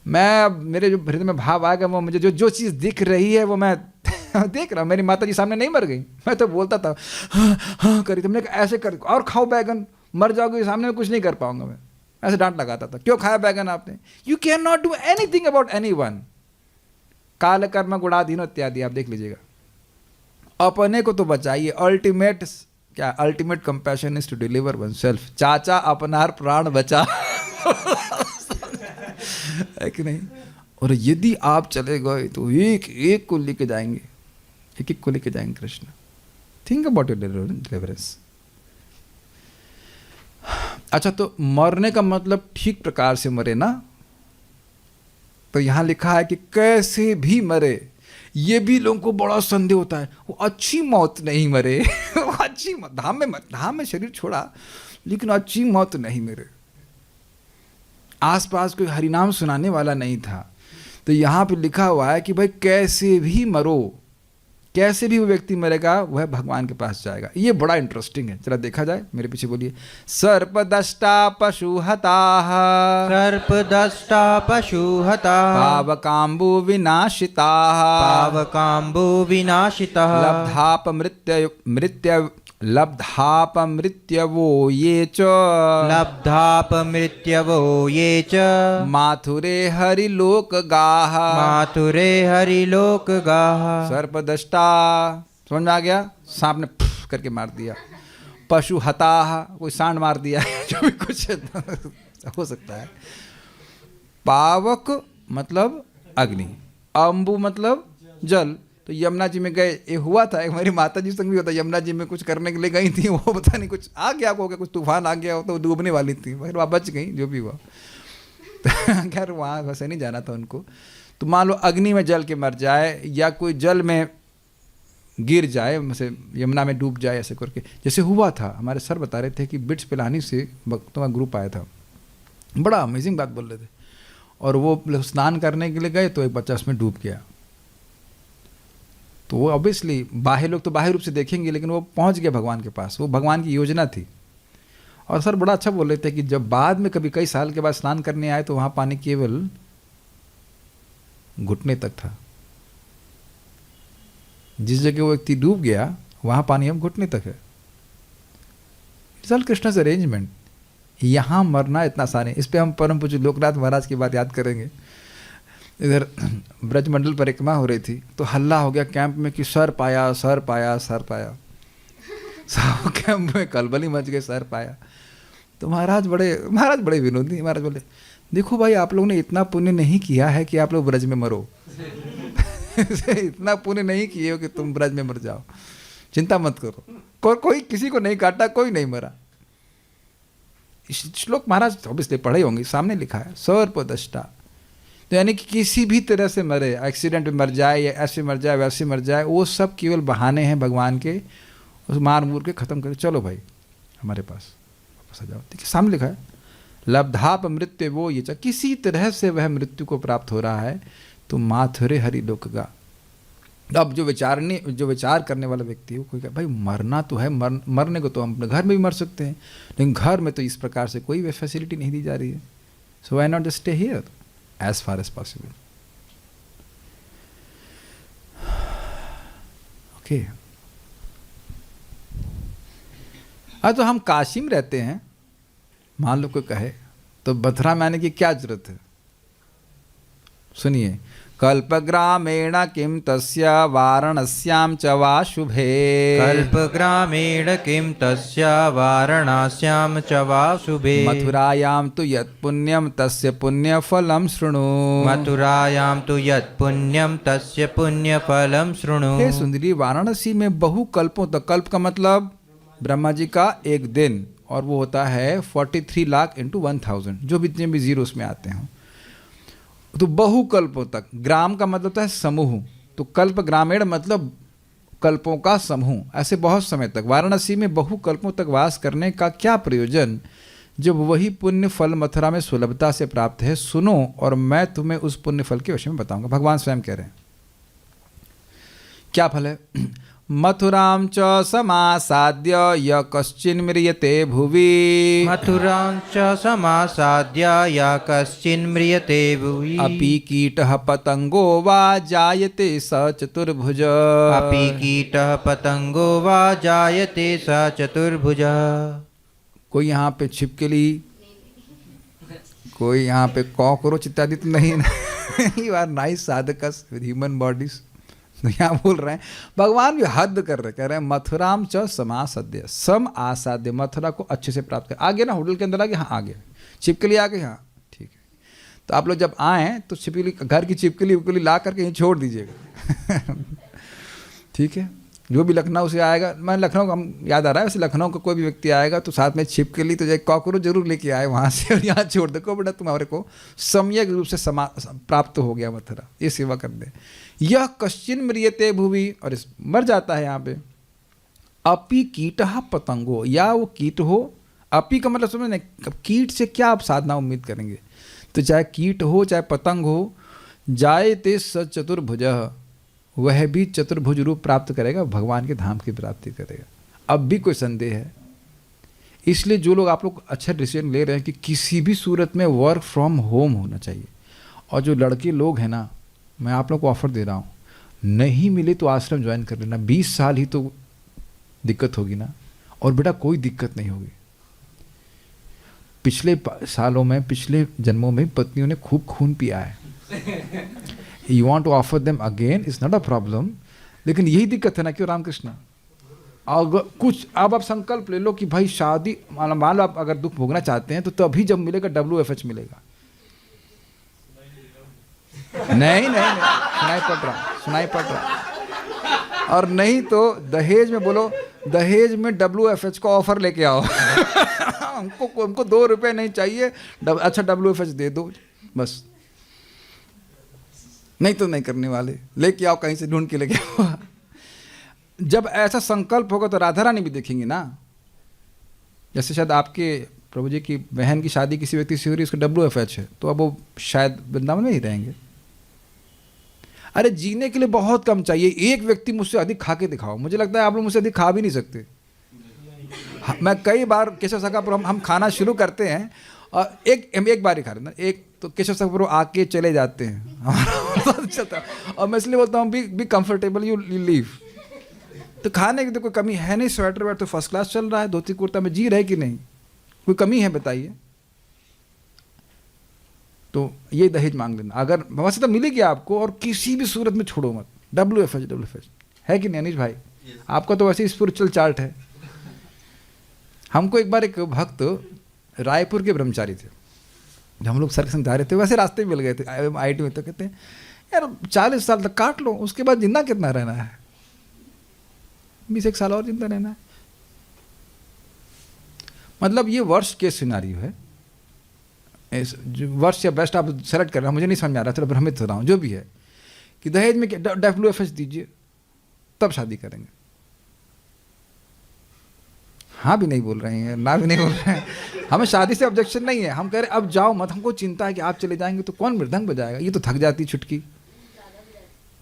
[SPEAKER 1] मैं, मेरे जो हृदय में भाव आएगा, वो मुझे जो चीज़ दिख रही है वो मैं देख रहा हूँ। मेरी माता जी सामने नहीं मर गई, मैं तो बोलता था हाँ हाँ करी, तुमने ऐसे कर और खाओ बैगन, मर जाओगे, सामने में कुछ नहीं कर पाऊंगा मैं, ऐसे डांट लगाता था, क्यों खाया बैगन आपने। You can not do anything about any one. काल कर्म गुणाधीनो इत्यादि आप देख लीजिएगा। अपने को तो बचाइए, अल्टीमेट क्या, ultimate compassion is to deliver one self अपनार प्राण बचा है कि नहीं। और यदि आप चले गए तो एक एक को लेके जाएंगे, एक एक को लेके जाएंगे Krishna. Think about your deliverance. अच्छा, तो मरने का मतलब ठीक प्रकार से मरे ना, तो यहां लिखा है कि कैसे भी मरे। ये भी लोगों को बड़ा संदेह होता है, वो अच्छी मौत नहीं मरे वो अच्छी मौत, धाम में शरीर छोड़ा लेकिन अच्छी मौत नहीं मरे। आसपास कोई हरिनाम सुनाने वाला नहीं था, तो यहाँ पे लिखा हुआ है कि भाई कैसे भी मरो, कैसे भी वो व्यक्ति मरेगा वह भगवान के पास जाएगा। ये बड़ा इंटरेस्टिंग है, चला देखा जाए, मेरे पीछे बोलिए। सर्पदष्टा पशुहताः,
[SPEAKER 2] सर्पदष्टा पशुहताः,
[SPEAKER 1] पावकाम्बु विनाशिताः,
[SPEAKER 2] पावकाम्बु विनाशितः,
[SPEAKER 1] लब्धापमृत्यवो ये च,
[SPEAKER 2] लब्धापमृत्यवो ये च,
[SPEAKER 1] माथुरे हरिलोकगाः,
[SPEAKER 2] माथुरे हरिलोकगाः।
[SPEAKER 1] सर्पदष्टा, समझ में आ गया, सांप ने फुफ करके मार दिया। पशु हताः, कोई सांड मार दिया जो भी कुछ हो सकता है। पावक मतलब अग्नि, अम्बु मतलब जल। तो यमुना जी में गए, ये हुआ था, एक हमारी माता जी संग भी होता, यमुना जी में कुछ करने के लिए गई थी, वो पता नहीं कुछ आ गया, हो गया कुछ तूफान आ गया हो, तो वो डूबने वाली थी, फिर वहाँ बच गई, जो भी हुआ। तो खैर वहाँ वैसे नहीं जाना था उनको। तो मान लो अग्नि में जल के मर जाए, या कोई जल में गिर जाए, जैसे यमुना में डूब जाए, ऐसे करके जैसे हुआ था। हमारे सर बता रहे थे कि बिट्स पिलानी से भक्तों का ग्रुप आया था, बड़ा अमेजिंग बात बोल रहे थे। और वो स्नान करने के लिए गए तो एक बच्चा उसमें डूब गया। तो वो ऑब्वियसली बाहर लोग तो बाहर रूप से देखेंगे, लेकिन वो पहुंच गया भगवान के पास, वो भगवान की योजना थी। और सर बड़ा अच्छा बोल रहे थे कि जब बाद में कभी कई साल के बाद स्नान करने आए तो वहाँ पानी केवल घुटने तक था। जिस जगह वो व्यक्ति डूब गया वहाँ पानी अब घुटने तक है। It's all Krishna's arrangement. यहाँ मरना इतना आसान है। इस पर हम परम पूज्य लोकनाथ महाराज की बात याद करेंगे। इधर ब्रजमंडल परिक्रमा हो रही थी, तो हल्ला हो गया कैंप में कि सर पाया, सर पाया, सर पाया। सब कैंप में कलबली मच गए, सर पाया। तो महाराज बड़े विनोदी। महाराज बोले, देखो भाई, आप लोगों ने इतना पुण्य नहीं किया है कि आप लोग ब्रज में मरो इतना पुण्य नहीं किए हो कि तुम ब्रज में मर जाओ, चिंता मत करो। कोई किसी को नहीं काटा, कोई नहीं मरा। श्लोक महाराज ऑब्वियसली पढ़े होंगे, सामने लिखा है सर्पदष्टा। तो यानी कि किसी भी तरह से मरे, एक्सीडेंट में मर जाए या ऐसे मर जाए वैसे मर जाए, वो सब केवल बहाने हैं भगवान के, उस मार मूर के ख़त्म कर, चलो भाई हमारे पास वापस आ जाओ। देखिए सामने लिखा है लब्धाप मृत्यु वो ये, किसी तरह से वह मृत्यु को प्राप्त हो रहा है तो माथुरे हरिलोकगा। अब जो विचार करने वाला व्यक्ति है वो कोई कहे भाई मरना तो है, मरने को तो हम अपने घर में भी मर सकते हैं, लेकिन घर में तो इस प्रकार से कोई फैसिलिटी नहीं दी जा रही है। So why not just stay here as far as possible. Okay. तो हम काशी में रहते हैं, मान लो कोई कहे तो मथुरा में आने की क्या जरूरत है। सुनिए, कल्पग्रामेण किं तस्य वाराणस्यां च वा शुभे।
[SPEAKER 2] कल्पग्रामेण किं तस्य वाराणस्यां च वा शुभे।
[SPEAKER 1] मथुरायां तु यत् पुण्यं तस्य पुण्यफलं शृणु।
[SPEAKER 2] मथुरायां तु यत् पुण्यं तस्य पुण्यफलं शृणु।
[SPEAKER 1] हे सुंदरी, वाराणसी में बहु कल्पों तक, कल्प का मतलब ब्रह्मा जी का एक दिन, और वो होता है 43 लाख इंटू 1000, जो भी जितने भी जीरो उसमें आते हैं, तो बहु कल्पों तक। ग्राम का मतलब होता है समूह, तो कल्प ग्रामीण मतलब कल्पों का समूह। ऐसे बहुत समय तक वाराणसी में बहु कल्पों तक वास करने का क्या प्रयोजन, जब वही पुण्य फल मथुरा में सुलभता से प्राप्त है। सुनो और मैं तुम्हें उस पुण्य फल के विषय में बताऊंगा। भगवान स्वयं कह रहे हैं क्या फल है। मथुरां च समासाद्य य कश्चिन्म्रियते भुवि।
[SPEAKER 2] मथुरां च समासाद्य य कश्चिन्म्रियते भुवि।
[SPEAKER 1] अपि कीटः पतंगो वा जायते स चतुर्भुज।
[SPEAKER 2] अपि कीटः पतंगो वा जायते स चतुर्भुज।
[SPEAKER 1] कोई यहाँ पे छिपकली, कोई यहाँ पे कॉकरोच इत्यादि तो नहीं ना। यू आर नाइस साधकस विद ह्यूमन बॉडीज। तो यहाँ बोल रहे हैं, भगवान भी हद कर रहे, कह रहे हैं मथुराम च समासाद्य, सम आसाद्य, मथुरा को अच्छे से प्राप्त कर। आगे ना होटल के अंदर आगे, हाँ आगे छिपकली आ गई, हाँ ठीक है। तो आप लोग जब आएँ तो छिपकली, घर की छिपकली उपकली ला करके यहीं छोड़ दीजिएगा। ठीक है। जो भी लखनऊ से आएगा, मैं लखनऊ का याद आ रहा है, वैसे लखनऊ का कोई भी व्यक्ति आएगा तो साथ में छिपकली तो एक कॉकरोच जरूर लेके आए वहाँ से, और यहाँ छोड़ दे को बेटा तुम्हारे को सम्यक रूप से प्राप्त हो गया मथुरा, ये सेवा कर दे। यह कश्चिन म्रियते भुवि, और इस मर जाता है यहाँ पे। अपि कीटः पतंगो, या वो कीट हो। अपि का मतलब समझ नहीं, कीट से क्या आप साधना उम्मीद करेंगे। तो चाहे कीट हो चाहे पतंग हो, जायते स चतुर्भुजः, वह भी चतुर्भुज रूप प्राप्त करेगा, भगवान के धाम की प्राप्ति करेगा। अब भी कोई संदेह है। इसलिए जो लोग, आप लोग अच्छा डिसीजन ले रहे हैं कि किसी भी सूरत में वर्क फ्रॉम होम होना चाहिए। और जो लड़के लोग हैं ना, मैं आप लोग को ऑफर दे रहा हूँ, नहीं मिले तो आश्रम ज्वाइन कर लेना। 20 साल ही तो दिक्कत होगी ना, और बेटा कोई दिक्कत नहीं होगी। पिछले सालों में, पिछले जन्मों में पत्नियों ने खूब खून पिया है। You want to offer them again, it's not a problem. लेकिन यही दिक्कत है ना, क्यों रामकृष्ण। अगर कुछ अब आप संकल्प ले लो कि भाई शादी, मान लो आप अगर दुख भोगना चाहते हैं तो तभी जब मिलेगा WFH मिलेगा। नहीं, सुनाई पड़ रहा। और नहीं तो दहेज में बोलो, दहेज में WFH का ऑफर लेके आओ। हमको 2 रुपए नहीं चाहिए, अच्छा WFH दे दो बस। नहीं तो नहीं करने वाले, लेके आओ कहीं से ढूंढ के लेके आओ। जब ऐसा संकल्प होगा तो राधा रानी भी देखेंगी ना। जैसे शायद आपके प्रभु जी की बहन की शादी किसी व्यक्ति से हो रही है, उसका WFH है, तो अब वो शायद वृंदावन में ही रहेंगे। अरे जीने के लिए बहुत कम चाहिए, एक व्यक्ति मुझसे अधिक खा के दिखाओ। मुझे लगता है आप लोग मुझसे अधिक खा भी नहीं सकते। मैं कई बार केशव सखापुर हम खाना शुरू करते हैं और एक बार ही खा रहे, एक तो केशव सखापुर आके चले जाते हैं। और मैं इसलिए बोलता हूँ बी कंफर्टेबल, यू लीव। तो खाने की तो कोई कमी है नहीं, स्वेटर वेटर तो फर्स्ट क्लास चल रहा है, धोती कुर्ता में जी रहे कि नहीं, कोई कमी है बताइए। तो ये दहेज मांग लेना, अगर वैसे तो मिलेगी आपको, और किसी भी सूरत में छोड़ो मत। WFH है कि नहीं अनिश भाई? आपका तो वैसे स्पिरिचुअल चार्ट है। हमको एक बार एक भक्त रायपुर के ब्रह्मचारी थे, जब हम लोग सर के संग जा रहे थे, वैसे रास्ते में मिल गए थे IIT में। तो कहते हैं यार 40 साल तक काट लो, उसके बाद जिंदा कितना रहना है? 21 साल और जिंदा रहना है। मतलब ये वर्ष के सिनारियो है, वर्ष या बेस्ट आप सेलेक्ट कर रहे हैं, मुझे नहीं समझ में आ रहा, थोड़ा भ्रमित हो रहा हूँ। जो भी है कि दहेज में WFH दीजिए तब शादी करेंगे। हाँ भी नहीं बोल रहे हैं, ना भी नहीं बोल रहे हैं। हमें शादी से ऑब्जेक्शन नहीं है, हम कह रहे अब जाओ मत। हमको चिंता है कि आप चले जाएंगे तो कौन मृदंग बजाएगा, ये तो थक जाती छुटकी।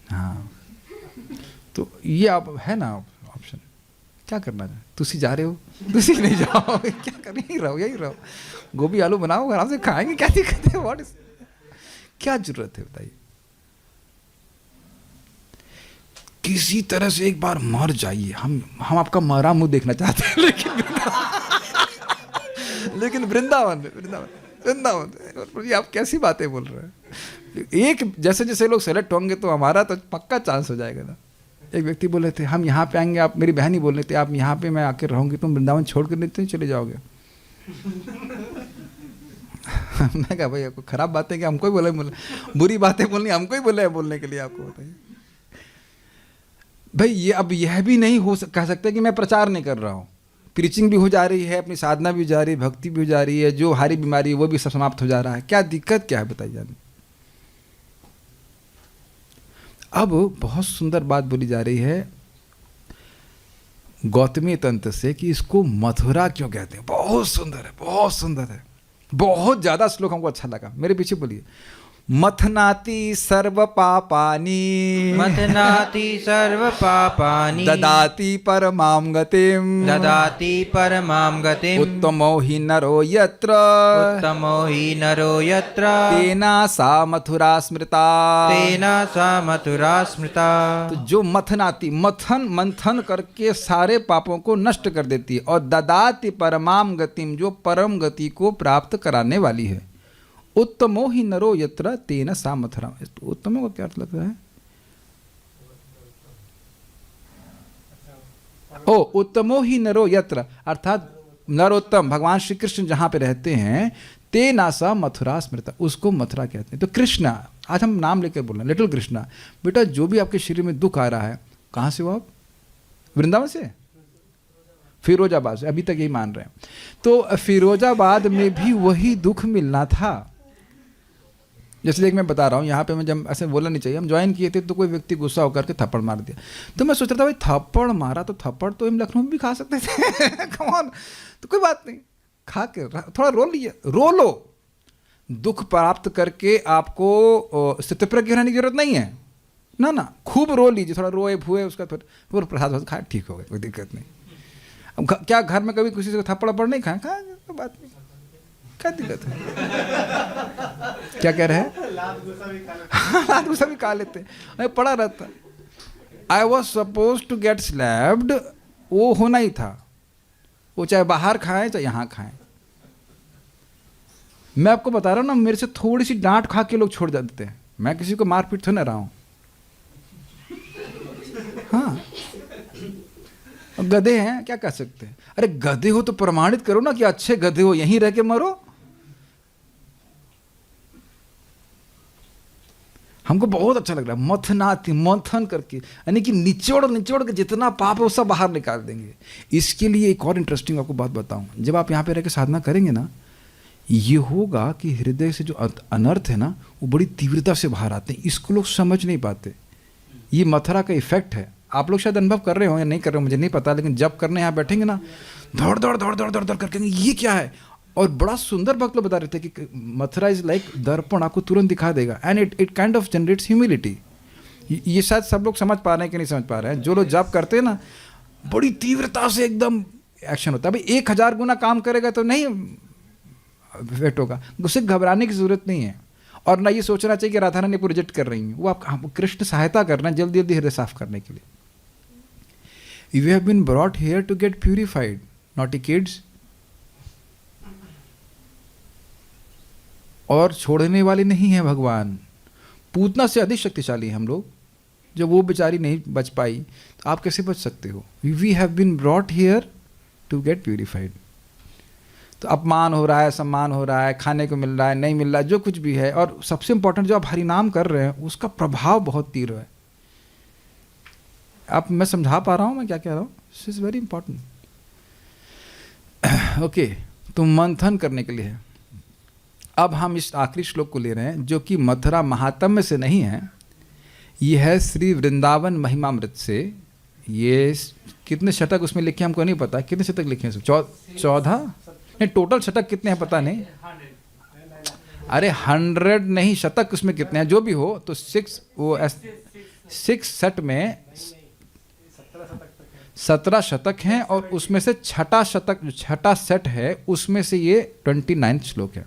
[SPEAKER 1] हाँ तो ये आप है ना ऑप्शन, क्या करना है? तुसी जा रहे हो, तुसी नहीं जाओ, क्या कर, यही रहो, गोभी आलू बनाओ आराम से खाएंगे, क्या दिक्कत है? व्हाट इज, क्या जरूरत है बताइए? किसी तरह से एक बार मर जाइए। हम आपका मरा मुंह देखना चाहते हैं, लेकिन वृंदावन वृंदावन से। आप कैसी बातें बोल रहे हैं? एक जैसे जैसे लोग सेलेक्ट होंगे तो हमारा तो पक्का चांस हो जाएगा ना। एक व्यक्ति बोले थे हम यहाँ पे आएंगे, आप, मेरी बहन ही बोल रहे थे आप यहाँ पे मैं आके रहूँगी, तुम वृंदावन छोड़ कर नहीं चले जाओगे। मैं कहा भाई आपको खराब बातें क्या हमको ही बोले, बुरी बातें बोलनी हमको ही बोले बोलने के लिए, आपको बताइए भाई। ये अब यह भी नहीं कह सकते कि मैं प्रचार नहीं कर रहा हूँ, प्रीचिंग भी हो जा रही है, अपनी साधना भी हो जा रही है, भक्ति भी हो जा रही है, जो हारी बीमारी है वो भी सब समाप्त हो जा रहा है, क्या दिक्कत क्या है बताइए जाने। अब बहुत सुंदर बात बोली जा रही है गौतमी तंत्र से कि इसको मथुरा क्यों कहते हैं। बहुत सुंदर है, बहुत सुंदर है, बहुत ज्यादा श्लोक हमको अच्छा लगा। मेरे पीछे बोलिए। मथनाति सर्व पापानि,
[SPEAKER 2] मथनाति सर्व पापानि,
[SPEAKER 1] ददाति परमां गतिं,
[SPEAKER 2] ददाति परमां गतिम्,
[SPEAKER 1] उत्तमो हि नरो यत्र,
[SPEAKER 2] उत्तमो हि नरो यत्र,
[SPEAKER 1] तेना सा मथुरा स्मृता,
[SPEAKER 2] तेना सा मथुरा स्मृता।
[SPEAKER 1] तो जो मथनाति, मंथन करके सारे पापों को नष्ट कर देती है, और ददाति परमां गतिम, जो परम गति को प्राप्त कराने वाली है। उत्तमो ही नरो यत्र तेन सा मथुरा। उत्तमो को क्या अर्थ लगता है? ओ उत्तमो ही नरो यत्र, अर्थात नरोत्तम भगवान श्री कृष्ण जहां पे रहते हैं, तेना सा मथुरा स्मृता, उसको मथुरा कहते हैं। तो कृष्णा, आज हम नाम लेकर बोल रहे हैं, लिटिल कृष्णा। बेटा जो भी आपके शरीर में दुख आ रहा है, कहां से हो आप? वृंदावन से, फिरोजाबाद से, अभी तक यही मान रहे हैं। तो फिरोजाबाद में भी वही दुख मिलना था। जैसे देख मैं बता रहा हूँ, यहाँ पे मैं जब ऐसे बोलना नहीं चाहिए, हम ज्वाइन किए थे तो कोई व्यक्ति गुस्सा होकर के थप्पड़ मार दिया, तो मैं सोच रहा था भाई थप्पड़ मारा तो थप्पड़ तो हम लखनऊ में भी खा सकते थे। कम ऑन, तो कोई बात नहीं, खा के थोड़ा रो लिए, रो लो। दुख प्राप्त करके आपको स्थितप्रज्ञ रहने की जरूरत नहीं है ना, ना, खूब रो लीजिए, थोड़ा रोए भूए, उसका थोड़ा प्रसाद खाए, ठीक हो गया, कोई दिक्कत नहीं। अब क्या घर में कभी किसी से थप्पड़ वप्पड़ नहीं खाए? खा, कोई बात नहीं, क्या दिक्कत है? क्या कह रहे हैं? लात गुस्सा भी खा लेते हैं, पड़ा रहता। I was suppose to get slapped, वो होना ही था, वो चाहे बाहर खाएं चाहे यहाँ खाएं। मैं आपको बता रहा हूँ ना, मेरे से थोड़ी सी डांट खा के लोग छोड़ देते हैं, मैं किसी को मारपीट तो नहीं रहा हूँ। हाँ, गधे हैं, क्या कर सकते हैं? अरे गधे हो तो प्रमाणित करो ना कि अच्छे गधे हो, यहीं रह के मरो। हमको बहुत अच्छा लग रहा है मथनाति, मंथन करके, यानी कि निचोड़ निचोड़ के जितना पाप है वो सब बाहर निकाल देंगे। इसके लिए एक और इंटरेस्टिंग आपको बात बताऊं, जब आप यहाँ पे रह के साधना करेंगे ना, ये होगा कि हृदय से जो अनर्थ है ना, वो बड़ी तीव्रता से बाहर आते हैं। इसको लोग समझ नहीं पाते। ये मथुरा का इफेक्ट है। आप लोग शायद अनुभव कर रहे हो या नहीं कर रहे हो मुझे नहीं पता, लेकिन जब करने यहाँ बैठेंगे ना, दौड़ दौड़ दौड़ दौड़ दौड़ दौड़ करके ये क्या है। और बड़ा सुंदर भक्त लोग बता रहे थे कि मथुरा इज लाइक दर्पण, आपको तुरंत दिखा देगा, and it kind of generates humility. ये शायद सब लोग समझ पा रहे हैं कि नहीं समझ पा रहे हैं। जो लोग जब करते हैं ना, बड़ी तीव्रता से एकदम एक्शन होता है। भाई 1000 गुना काम करेगा तो नहीं इफेक्ट होगा, उससे घबराने की जरूरत नहीं है। और ना ये सोचना चाहिए कि राधा रानी को रिजेक्ट कर रही हैं, वो आप कृष्ण सहायता कर रहे हैं जल्दी जल्दी हृदय साफ करने के लिए। You have been brought here to get purified, naughty kids. और छोड़ने वाले नहीं है भगवान, पूतना से अधिक शक्तिशाली हैं हम लोग। जब वो बेचारी नहीं बच पाई तो आप कैसे बच सकते हो? We have been brought here to get purified. तो अपमान हो रहा है, सम्मान हो रहा है, खाने को मिल रहा है, नहीं मिल रहा है, जो कुछ भी है, और सबसे इंपॉर्टेंट जो आप हरिनाम कर रहे हैं उसका प्रभाव बहुत तीव्र है। आप, मैं समझा पा रहा हूँ मैं क्या कह रहा हूँ? This is very important. Okay, तो मंथन करने के लिए है। अब हम इस आखिरी श्लोक को ले रहे हैं जो कि मथुरा महात्म्य से नहीं है, ये है श्री वृंदावन महिमामृत से। ये कितने शतक उसमें लिखे हमको नहीं पता, कितने शतक लिखे हैं? 14 नहीं, टोटल शतक कितने हैं पता नहीं। अरे 100 नहीं, शतक उसमें कितने हैं जो भी हो, तो 6 सेट में 17 शतक हैं, और उसमें से छठा सेट है उसमें से ये 29 श्लोक है।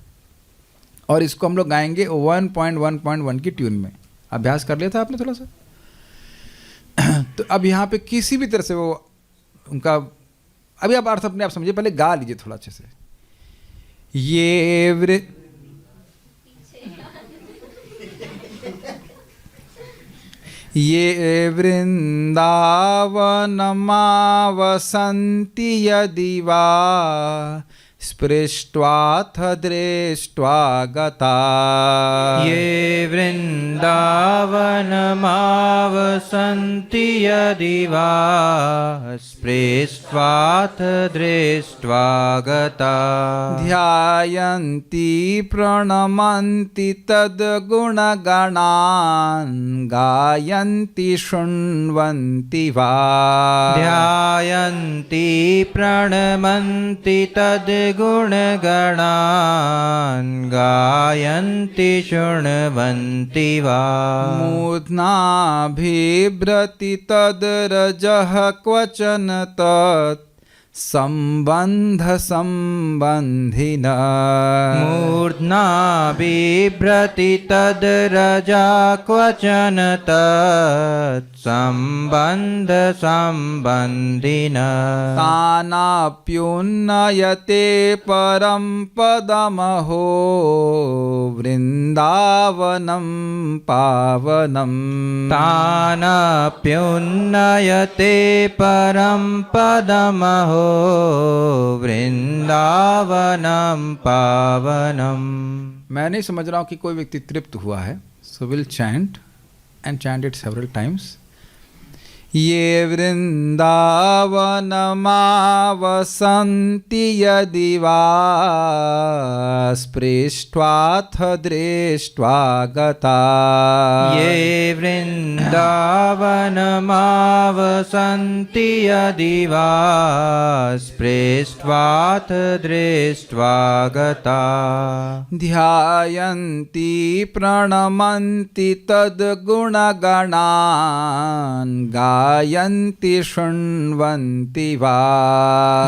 [SPEAKER 1] और इसको हम लोग गाएंगे 1.1.1 की ट्यून में। अभ्यास कर लिया था आपने थोड़ा सा? तो अब यहाँ पे किसी भी तरह से वो उनका, अभी आप अर्थ अपने आप समझिए, पहले गा लीजिए थोड़ा अच्छे से। ये ये वृन्दावनमावसन्ति यदि वा स्पृष्ट्वाथ दृष्ट्वा गता।
[SPEAKER 2] ये वृन्दावनमावसन्ति यदि वा स्पृष्ट्वाथ दृष्ट्वा गता।
[SPEAKER 1] ध्यायन्ति प्रणमन्ति तद्गुणगणान् गायन्ति शृण्वन्ति वा।
[SPEAKER 2] ध्यायन्ति प्रणमन्ति तद्गुणगणान् गायन्ति शृण्वन्ति वा।
[SPEAKER 1] मूर्ध्नाभिभ्रति तद्रजः क्वचन तत् सम्बन्धसम्बन्धिनः।
[SPEAKER 2] मूर्ध्ना बिभ्रति तद्रजा क्वचन तत्सम्बन्धसम्बन्धिनः।
[SPEAKER 1] तानाप्युन्नयते परं पदमहो वृन्दावनं पावनम्।
[SPEAKER 2] तानप्युन्नयते परं पदमहो वृंदावनम पावनम।
[SPEAKER 1] मैं नहीं समझ रहा हूँ कि कोई व्यक्ति तृप्त हुआ है, so will chant and chant it several times. ये वृन्दावनमावसन्ति यदि वा स्पृष्ट्वाथ दृष्ट्वा गता।
[SPEAKER 2] ये वृन्दावनमावसन्ति यदि वा स्पृष्ट्वाथ दृष्ट्वा गता।
[SPEAKER 1] ध्यायन्ति प्रणमन्ति तद्गुणगणान् गायन्ति शृण्वन्ति वा।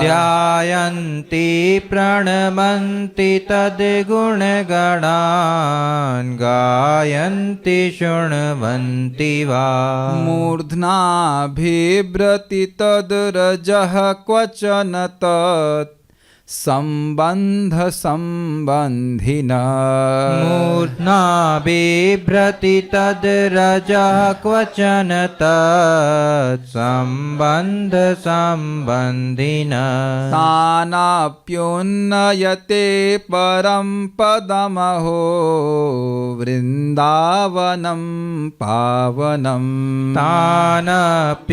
[SPEAKER 2] ध्यायन्ति प्रणमन्ति तद्गुणगणान् गायन्ति शृण्वन्ति वा।
[SPEAKER 1] मूर्ध्नाभिभ्रति तद्रजः क्वचन तत् सम्बन्धसम्बन्धिनः।
[SPEAKER 2] मूर्ध्ना बिभ्रति तद्रजः क्वचन तत्सम्बन्धसम्बन्धिनः।
[SPEAKER 1] तानाप्युन्नयते परं पदमहो वृन्दावनं पावनम्।
[SPEAKER 2] तानप्युन्नयते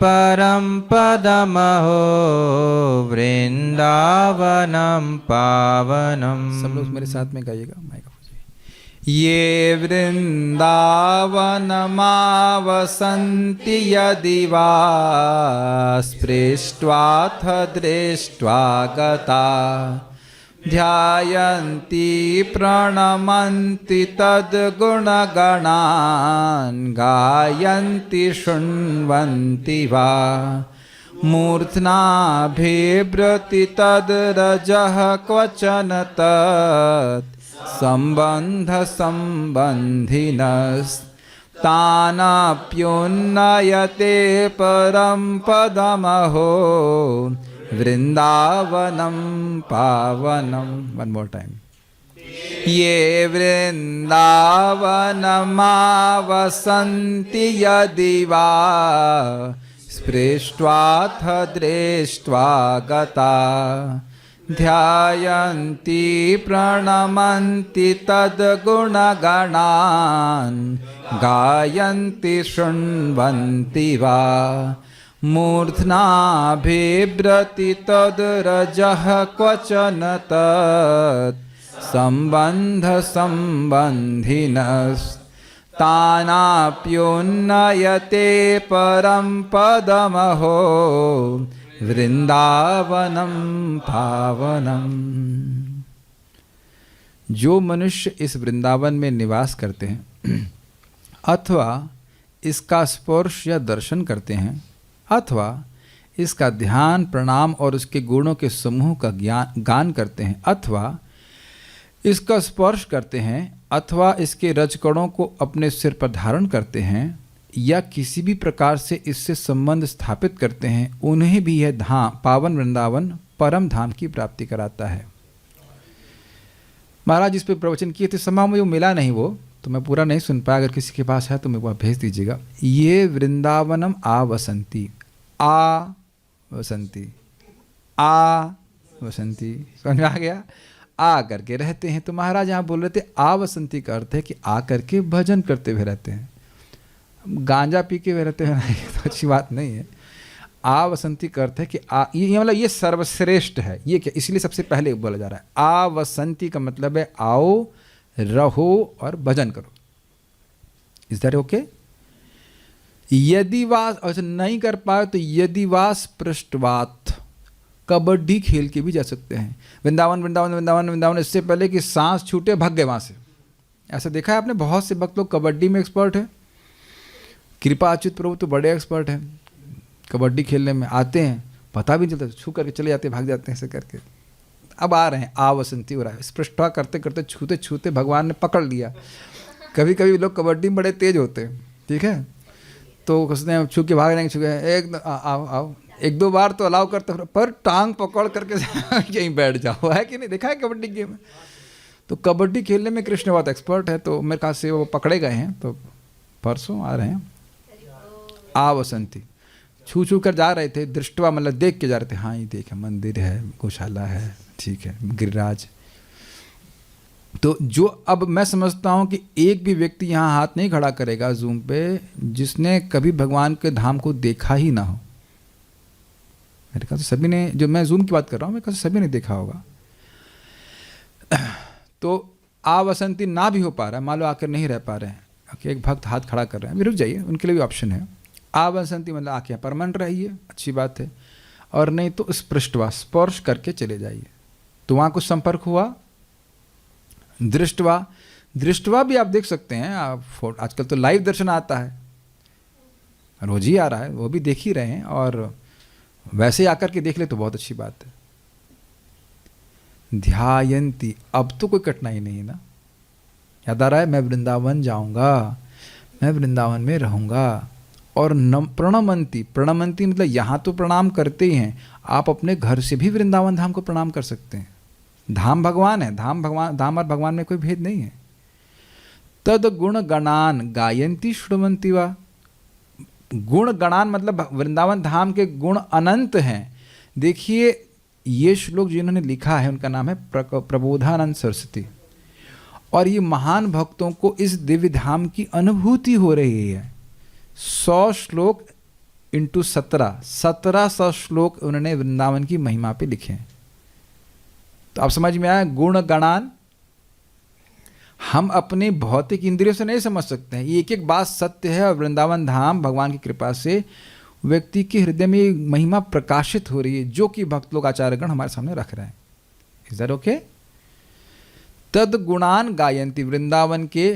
[SPEAKER 2] परं पदमहो वृंदावनम पावनम।
[SPEAKER 1] सब लोग मेरे साथ में गाइएगा, माइक ऑफ हो जाए। ये वृन्दावनमावसन्ति यदि वा स्पृष्ट्वाथ दृष्ट्वा गता। ध्यायन्ति प्रणमन्ति तद्गुणगणान् गायन्ति शृण्वन्ति वा। मूर्ध्नाभिभ्रति तद्रजः क्वचन तत् सम्बन्धसम्बन्धिनस्तानाप्युन्नयते परं पदमहो वृन्दावनं पावनम्। One more time. ये वृन्दावनमावसन्ति यदि वा स्पृष्ट्वाथ दृष्ट्वा गता। ध्यायन्ति प्रणमन्ति तद्गुणगणान् गायन्ति शृण्वन्ति वा। मूर्ध्नाभिभ्रति तद्रजः क्वचन तत् सम्बन्धसम्बन्धिनस्तानाप्युन्नयते परं पदमहो वृंदावनं पावनम्। जो मनुष्य इस वृंदावन में निवास करते हैं अथवा इसका स्पर्श या दर्शन करते हैं अथवा इसका ध्यान प्रणाम और उसके गुणों के समूह का गान करते हैं अथवा इसका स्पर्श करते हैं अथवा इसके रजकणों को अपने सिर पर धारण करते हैं या किसी भी प्रकार से इससे संबंध स्थापित करते हैं, उन्हें भी यह धाम पावन वृंदावन परम धाम की प्राप्ति कराता है। महाराज इस पर प्रवचन किए थे, समय मुझे मिला नहीं वो, तो मैं पूरा नहीं सुन पाया, अगर किसी के पास है तो मेरे को भेज दीजिएगा। ये वृंदावनम आवसंती, आ वसंती, आ वसंती, समझ में आ गया? आ करके रहते हैं। तो महाराज यहाँ बोल रहे थे आ वसंती का अर्थ है कि आ करके भजन करते हुए रहते हैं। गांजा पी के हुए रहते हैं ये तो अच्छी बात नहीं है। आ वसंती का अर्थ है कि ये मतलब ये सर्वश्रेष्ठ है। ये क्या, इसलिए सबसे पहले बोला जा रहा है। आ वसंती का मतलब है आओ, रहो और भजन करो। Is that okay? यदि वास अच्छा नहीं कर पाए तो यदि वास पृष्ठवात, कबड्डी खेल के भी जा सकते हैं। वृंदावन वृंदावन वृंदावन वृंदावन, इससे पहले कि सांस छूटे भाग गए वहाँ से। ऐसा देखा है आपने? बहुत से भक्त लोग कबड्डी में एक्सपर्ट है। कृपा अच्युत प्रभु तो बड़े एक्सपर्ट हैं कबड्डी खेलने में। आते हैं, पता भी नहीं चलता, छू करके चले जाते, भाग जाते हैं ऐसे करके। अब आ रहे हैं, आ वसंती हो रहा है। स्पृष्टता करते करते छूते छूते भगवान ने पकड़ लिया। कभी कभी लोग कबड्डी में बड़े तेज होते हैं, ठीक है, तो कसते हैं छू के भाग जाएंगे, छू के एक आओ आओ, एक दो बार तो अलाउ करते, पर टांग पकड़ करके यहीं बैठ जाओ। है कि नहीं? देखा है कबड्डी गेम में? तो कबड्डी खेलने में कृष्ण बहुत एक्सपर्ट है। तो मेरे ख्याल से वो पकड़े गए हैं, तो परसों आ रहे हैं। आ वसंती छू छू कर जा रहे थे, दृष्टवा मतलब देख के जा रहे थे। हाँ ये देखे मंदिर है, गौशाला है, ठीक है, गिरिराज। तो जो अब मैं समझता हूँ कि एक भी व्यक्ति यहाँ हाथ नहीं खड़ा करेगा जूम पे जिसने कभी भगवान के धाम को देखा ही ना हो। मेरे ख्याल से सभी ने, जो मैं जूम की बात कर रहा हूँ, मेरे ख्याल से सभी ने देखा होगा। तो आ वसंती ना भी हो पा रहा है, मान लो आकर नहीं रह पा रहे हैं, एक भक्त हाथ खड़ा कर रहे हैं, रुक जाइए, उनके लिए भी ऑप्शन है। आ वसंती मतलब आके परमानेंट रहिए, अच्छी बात है। और नहीं तो स्पृष्टवा, स्पर्श करके चले जाइए। तो वहाँ कुछ संपर्क हुआ। दृष्टवा, दृष्टवा भी आप देख सकते हैं। आप आजकल तो लाइव दर्शन आता है, रोज ही आ रहा है, वो भी देख ही रहे हैं। और वैसे आकर के देख ले तो बहुत अच्छी बात है। ध्यायंती, अब तो कोई कठिनाई नहीं ना। याद आ रहा है, मैं वृंदावन जाऊंगा, मैं वृंदावन में रहूंगा। और प्रणमंती, प्रणमंती मतलब यहाँ तो प्रणाम करते ही हैं, आप अपने घर से भी वृंदावन धाम को प्रणाम कर सकते हैं। धाम भगवान है, धाम भगवान, धाम और भगवान में कोई भेद नहीं है। तद गुण गणान गायंती श्रुण्वन्ति वा, गुण गणान मतलब वृंदावन धाम के गुण अनंत हैं। देखिए ये श्लोक जिन्होंने लिखा है उनका नाम है प्रबोधानंद सरस्वती। और ये महान भक्तों को इस दिव्य धाम की अनुभूति हो रही है। 100 श्लोक इंटू 1700 श्लोक उन्होंने वृंदावन की महिमा पे लिखे हैं। तो आप समझ में आया, गुण गणान हम अपने भौतिक इंद्रियों से नहीं समझ सकते हैं। ये एक एक बात सत्य है। और वृंदावन धाम भगवान की कृपा से व्यक्ति के हृदय में महिमा प्रकाशित हो रही है, जो कि भक्त लोग आचार्यगण हमारे सामने रख रहे हैं। Is that okay? तद गुणान गायंती, वृंदावन के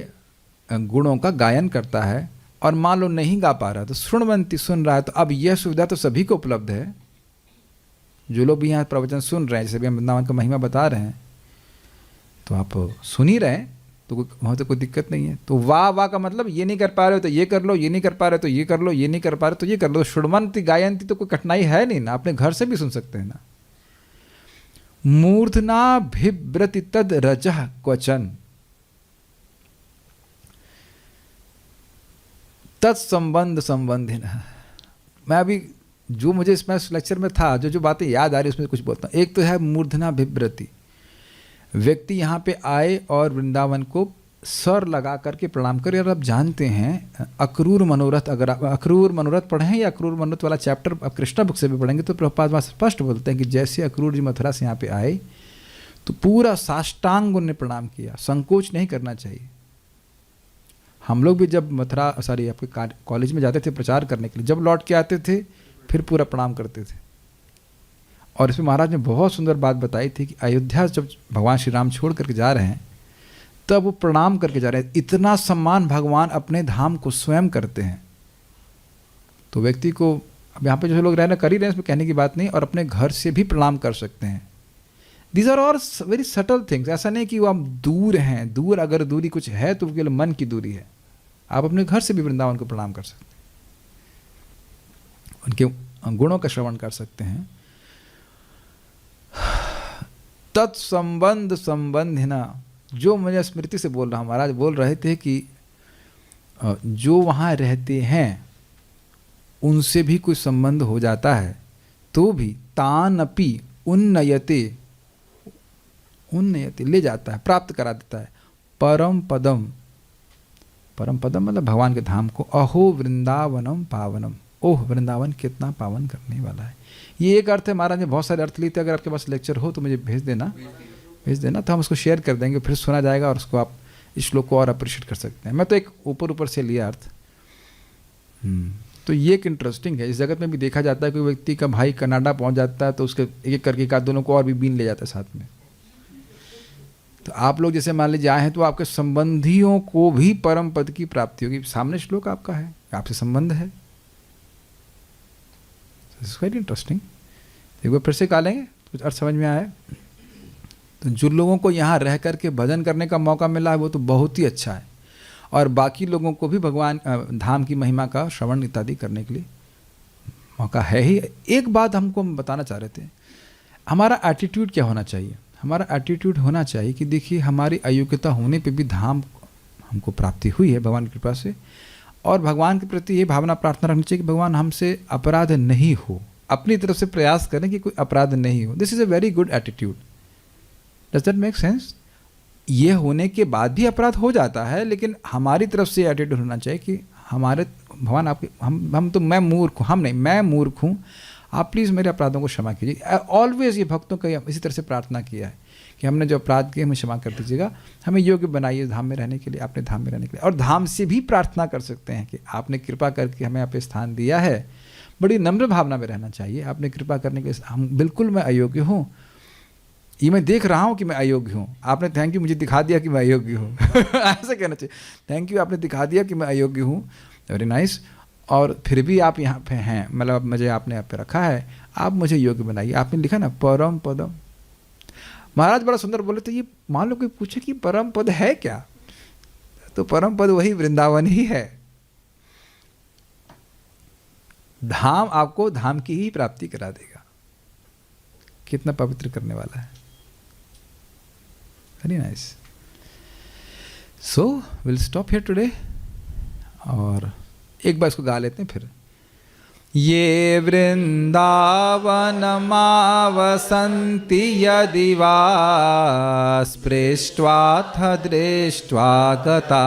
[SPEAKER 1] गुणों का गायन करता है। और मान लो नहीं गा पा रहा तो श्रुण्वन्ति, सुन रहा है। तो अब यह सुविधा तो सभी को उपलब्ध है। जो लोग भी यहाँ प्रवचन सुन रहे हैं, जैसे भी हम वृंदावन का महिमा बता रहे हैं, तो आप सुन ही रहे हैं, तो वहाँ तो कोई दिक्कत नहीं है। तो वाह वाह का मतलब ये नहीं कर पा रहे हो तो ये कर लो, ये नहीं कर पा रहे हो तो ये कर लो, ये नहीं कर पा रहे तो ये कर लो। श्रुण्वन्ति गायंती तो कोई कठिनाई है नहीं ना, अपने घर से भी सुन सकते हैं ना। मूर्धना भिव्रति तद रजः क्वचन, तत्संबंध संबंधिन। मैं अभी जो मुझे इसमें लेक्चर में था, जो जो बातें याद आ रही उसमें कुछ बोलता हूँ। एक तो है मूर्धना भिव्रति, व्यक्ति यहाँ पे आए और वृंदावन को सर लगा करके प्रणाम करे। और आप जानते हैं अक्रूर मनोरथ, अगर आप अक्रूर मनोरथ पढ़ें या अक्रूर मनोरथ वाला चैप्टर आप कृष्णा बुक से भी पढ़ेंगे तो प्रभुपाद वहाँ स्पष्ट बोलते हैं कि जैसे अक्रूर जी मथुरा से यहाँ पे आए तो पूरा साष्टांग उन्होंने प्रणाम किया, संकोच नहीं करना चाहिए। हम लोग भी जब मथुरा आपके कॉलेज में जाते थे प्रचार करने के लिए, जब लौट के आते थे फिर पूरा प्रणाम करते थे। और इसमें महाराज ने बहुत सुंदर बात बताई थी कि अयोध्या जब भगवान श्री राम छोड़ करके जा रहे हैं तब वो प्रणाम करके जा रहे हैं। इतना सम्मान भगवान अपने धाम को स्वयं करते हैं। तो व्यक्ति को, अब यहाँ पे जो लोग रहना कर ही रहे हैं, इसमें कहने की बात नहीं, और अपने घर से भी प्रणाम कर सकते हैं। These are all very subtle things. ऐसा नहीं कि वो हम दूर हैं, दूर अगर दूरी कुछ है तो केवल मन की दूरी है। आप अपने घर से भी वृंदावन को प्रणाम कर सकते हैं, उनके गुणों का श्रवण कर सकते हैं। तत्संबंध संबंधिना, जो मुझे स्मृति से बोल रहा हूँ, महाराज बोल रहे थे कि जो वहाँ रहते हैं उनसे भी कोई संबंध हो जाता है तो भी तानपि उन्नयते, उन्नयते ले जाता है, प्राप्त करा देता है परम पदम। परम पदम मतलब भगवान के धाम को। अहो वृंदावनम पावनम, ओह वृंदावन कितना पावन करने वाला है। ये एक अर्थ है, महाराज ने बहुत सारे अर्थ लिए थे। अगर आपके पास लेक्चर हो तो मुझे भेज देना तो हम उसको शेयर कर देंगे, फिर सुना जाएगा और उसको आप इस श्लोक को और अप्रिशिएट कर सकते हैं। मैं तो एक ऊपर से लिया अर्थ। तो ये एक इंटरेस्टिंग है। इस जगत में भी देखा जाता है कोई व्यक्ति का भाई कनाडा पहुंच जाता है तो उसके एक एक करके एक दोनों को और भी बीन ले जाता है साथ में। तो आप लोग जैसे मान लीजिए आए हैं तो आपके संबंधियों को भी परम पद की प्राप्ति होगी। सामने श्लोक आपका है, आपसे संबंध है। It's very interesting. एक बार फिर से गा लेंगे, कुछ अर्थ समझ में आया। तो जो लोगों को यहाँ रह करके भजन करने का मौका मिला है वो तो बहुत ही अच्छा है, और बाकी लोगों को भी भगवान धाम की महिमा का श्रवण इत्यादि करने के लिए मौका है ही। एक बात हमको बताना चाह रहे थे, हमारा एटीट्यूड क्या होना चाहिए। हमारा एटीट्यूड होना चाहिए कि देखिए हमारी अयोग्यता होने पे भी धाम हमको प्राप्ति हुई है भगवान की कृपा से, और भगवान के प्रति ये भावना प्रार्थना रखनी चाहिए कि भगवान हमसे अपराध नहीं हो। अपनी तरफ से प्रयास करें कि कोई अपराध नहीं हो। This is a very good attitude. Does that make sense? ये होने के बाद भी अपराध हो जाता है, लेकिन हमारी तरफ से एटीट्यूड होना चाहिए कि हमारे भगवान आपके हम तो मैं मूर्ख हूँ, हम नहीं मैं मूर्ख हूँ, आप प्लीज़ मेरे अपराधों को क्षमा कीजिए। ऑलवेज ये भक्तों का इसी तरह से प्रार्थना किया है कि हमने जो अपराध किए हमें क्षमा कर दीजिएगा, हमें योग्य बनाइए धाम में रहने के लिए, अपने धाम में रहने के लिए। और धाम से भी प्रार्थना कर सकते हैं कि आपने कृपा करके हमें आप स्थान दिया है। बड़ी नम्र भावना में रहना चाहिए। आपने कृपा करने के लिए हम बिल्कुल मैं अयोग्य हूँ, ये मैं देख रहा हूँ कि मैं अयोग्य हूँ, आपने थैंक यू मुझे दिखा दिया कि मैं अयोग्य हूँ। ऐसा कहना चाहिए, थैंक यू आपने दिखा दिया कि मैं अयोग्य हूँ, वेरी नाइस। और फिर भी आप यहाँ पे हैं, मतलब मुझे आपने यहाँ पे रखा है, आप मुझे योग्य बनाइए। आपने लिखा ना परम पदम। महाराज बड़ा सुंदर बोले थे, ये मान लो कोई पूछे कि परम पद है क्या, तो परम पद वही वृंदावन ही है। धाम आपको धाम की ही प्राप्ति करा देगा। कितना पवित्र करने वाला है। Very nice. So will stop here today, और एक बार इसको गा लेते हैं फिर। ये वृंदावनमावसन्ति यदि वा स्पृष्ट्वाथ दृष्ट्वा गता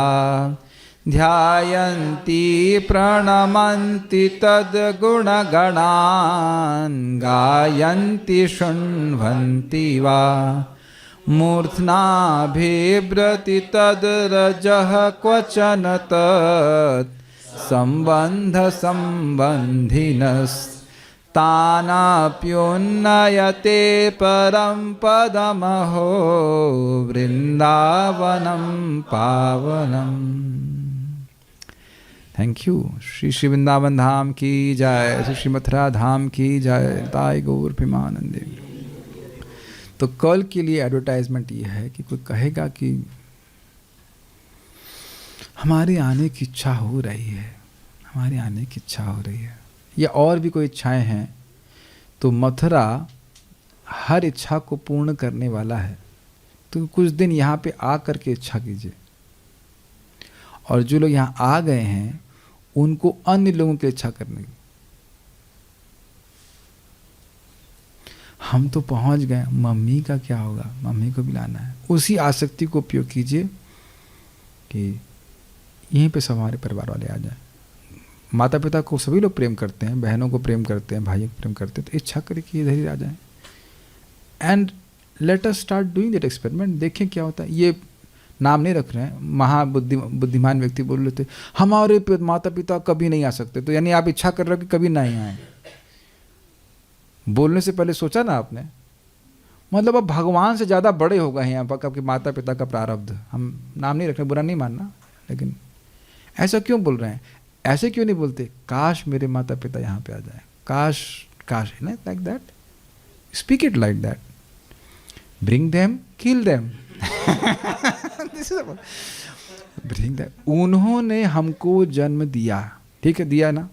[SPEAKER 1] ध्यायन्ति प्रणमन्ति तद्गुणगणान् गायन्ति शृण्वन्ति वा मूर्ध्नाभिव्रति तद्रजः क्वचन तत् सम्बन्धसम्बन्धिनस्तानाप्युन्नयते परं पदमहो वृंदावनं पावनम्। Thank you. श्री श्री वृंदावन धाम की जय, श्री श्री मथुरा धाम की जय, ताई गौर प्रेमानंदे। तो कल के लिए एडवर्टाइजमेंट ये है कि कोई कहेगा कि हमारी आने की इच्छा हो रही है, हमारी आने की इच्छा हो रही है, या और भी कोई इच्छाएं हैं, तो मथुरा हर इच्छा को पूर्ण करने वाला है। तो कुछ दिन यहाँ पे आ करके इच्छा कीजिए, और जो लोग यहाँ आ गए हैं उनको अन्य लोगों की इच्छा करने की। हम तो पहुँच गए, मम्मी का क्या होगा, मम्मी को भी लाना है। उसी आसक्ति को उपयोग कीजिए कि यहीं पे सब हमारे परिवार वाले आ जाएं। माता पिता को सभी लोग प्रेम करते हैं, बहनों को प्रेम करते हैं, भाइयों को प्रेम करते हैं, तो इच्छा करें कि इधर ही आ जाएं। And let us start doing that experiment. देखें क्या होता है। ये नाम नहीं रख रहे हैं, बुद्धिमान व्यक्ति बोल रहे थे हमारे माता पिता कभी नहीं आ सकते, तो यानी आप इच्छा कर रहे हो कि कभी नहीं आए। बोलने से पहले सोचा ना आपने, मतलब अब भगवान से ज़्यादा बड़े हो गए हैं यहाँ पर आपके माता पिता का प्रारब्ध। हम नाम नहीं रख रहे, बुरा नहीं मानना, लेकिन ऐसा क्यों बोल रहे हैं? ऐसे क्यों नहीं बोलते काश मेरे माता पिता यहाँ पे आ जाए, काश काश, है ना, like that. Speak it like that. Bring them, kill them. Bring them. उन्होंने हमको जन्म दिया, ठीक है, दिया ना,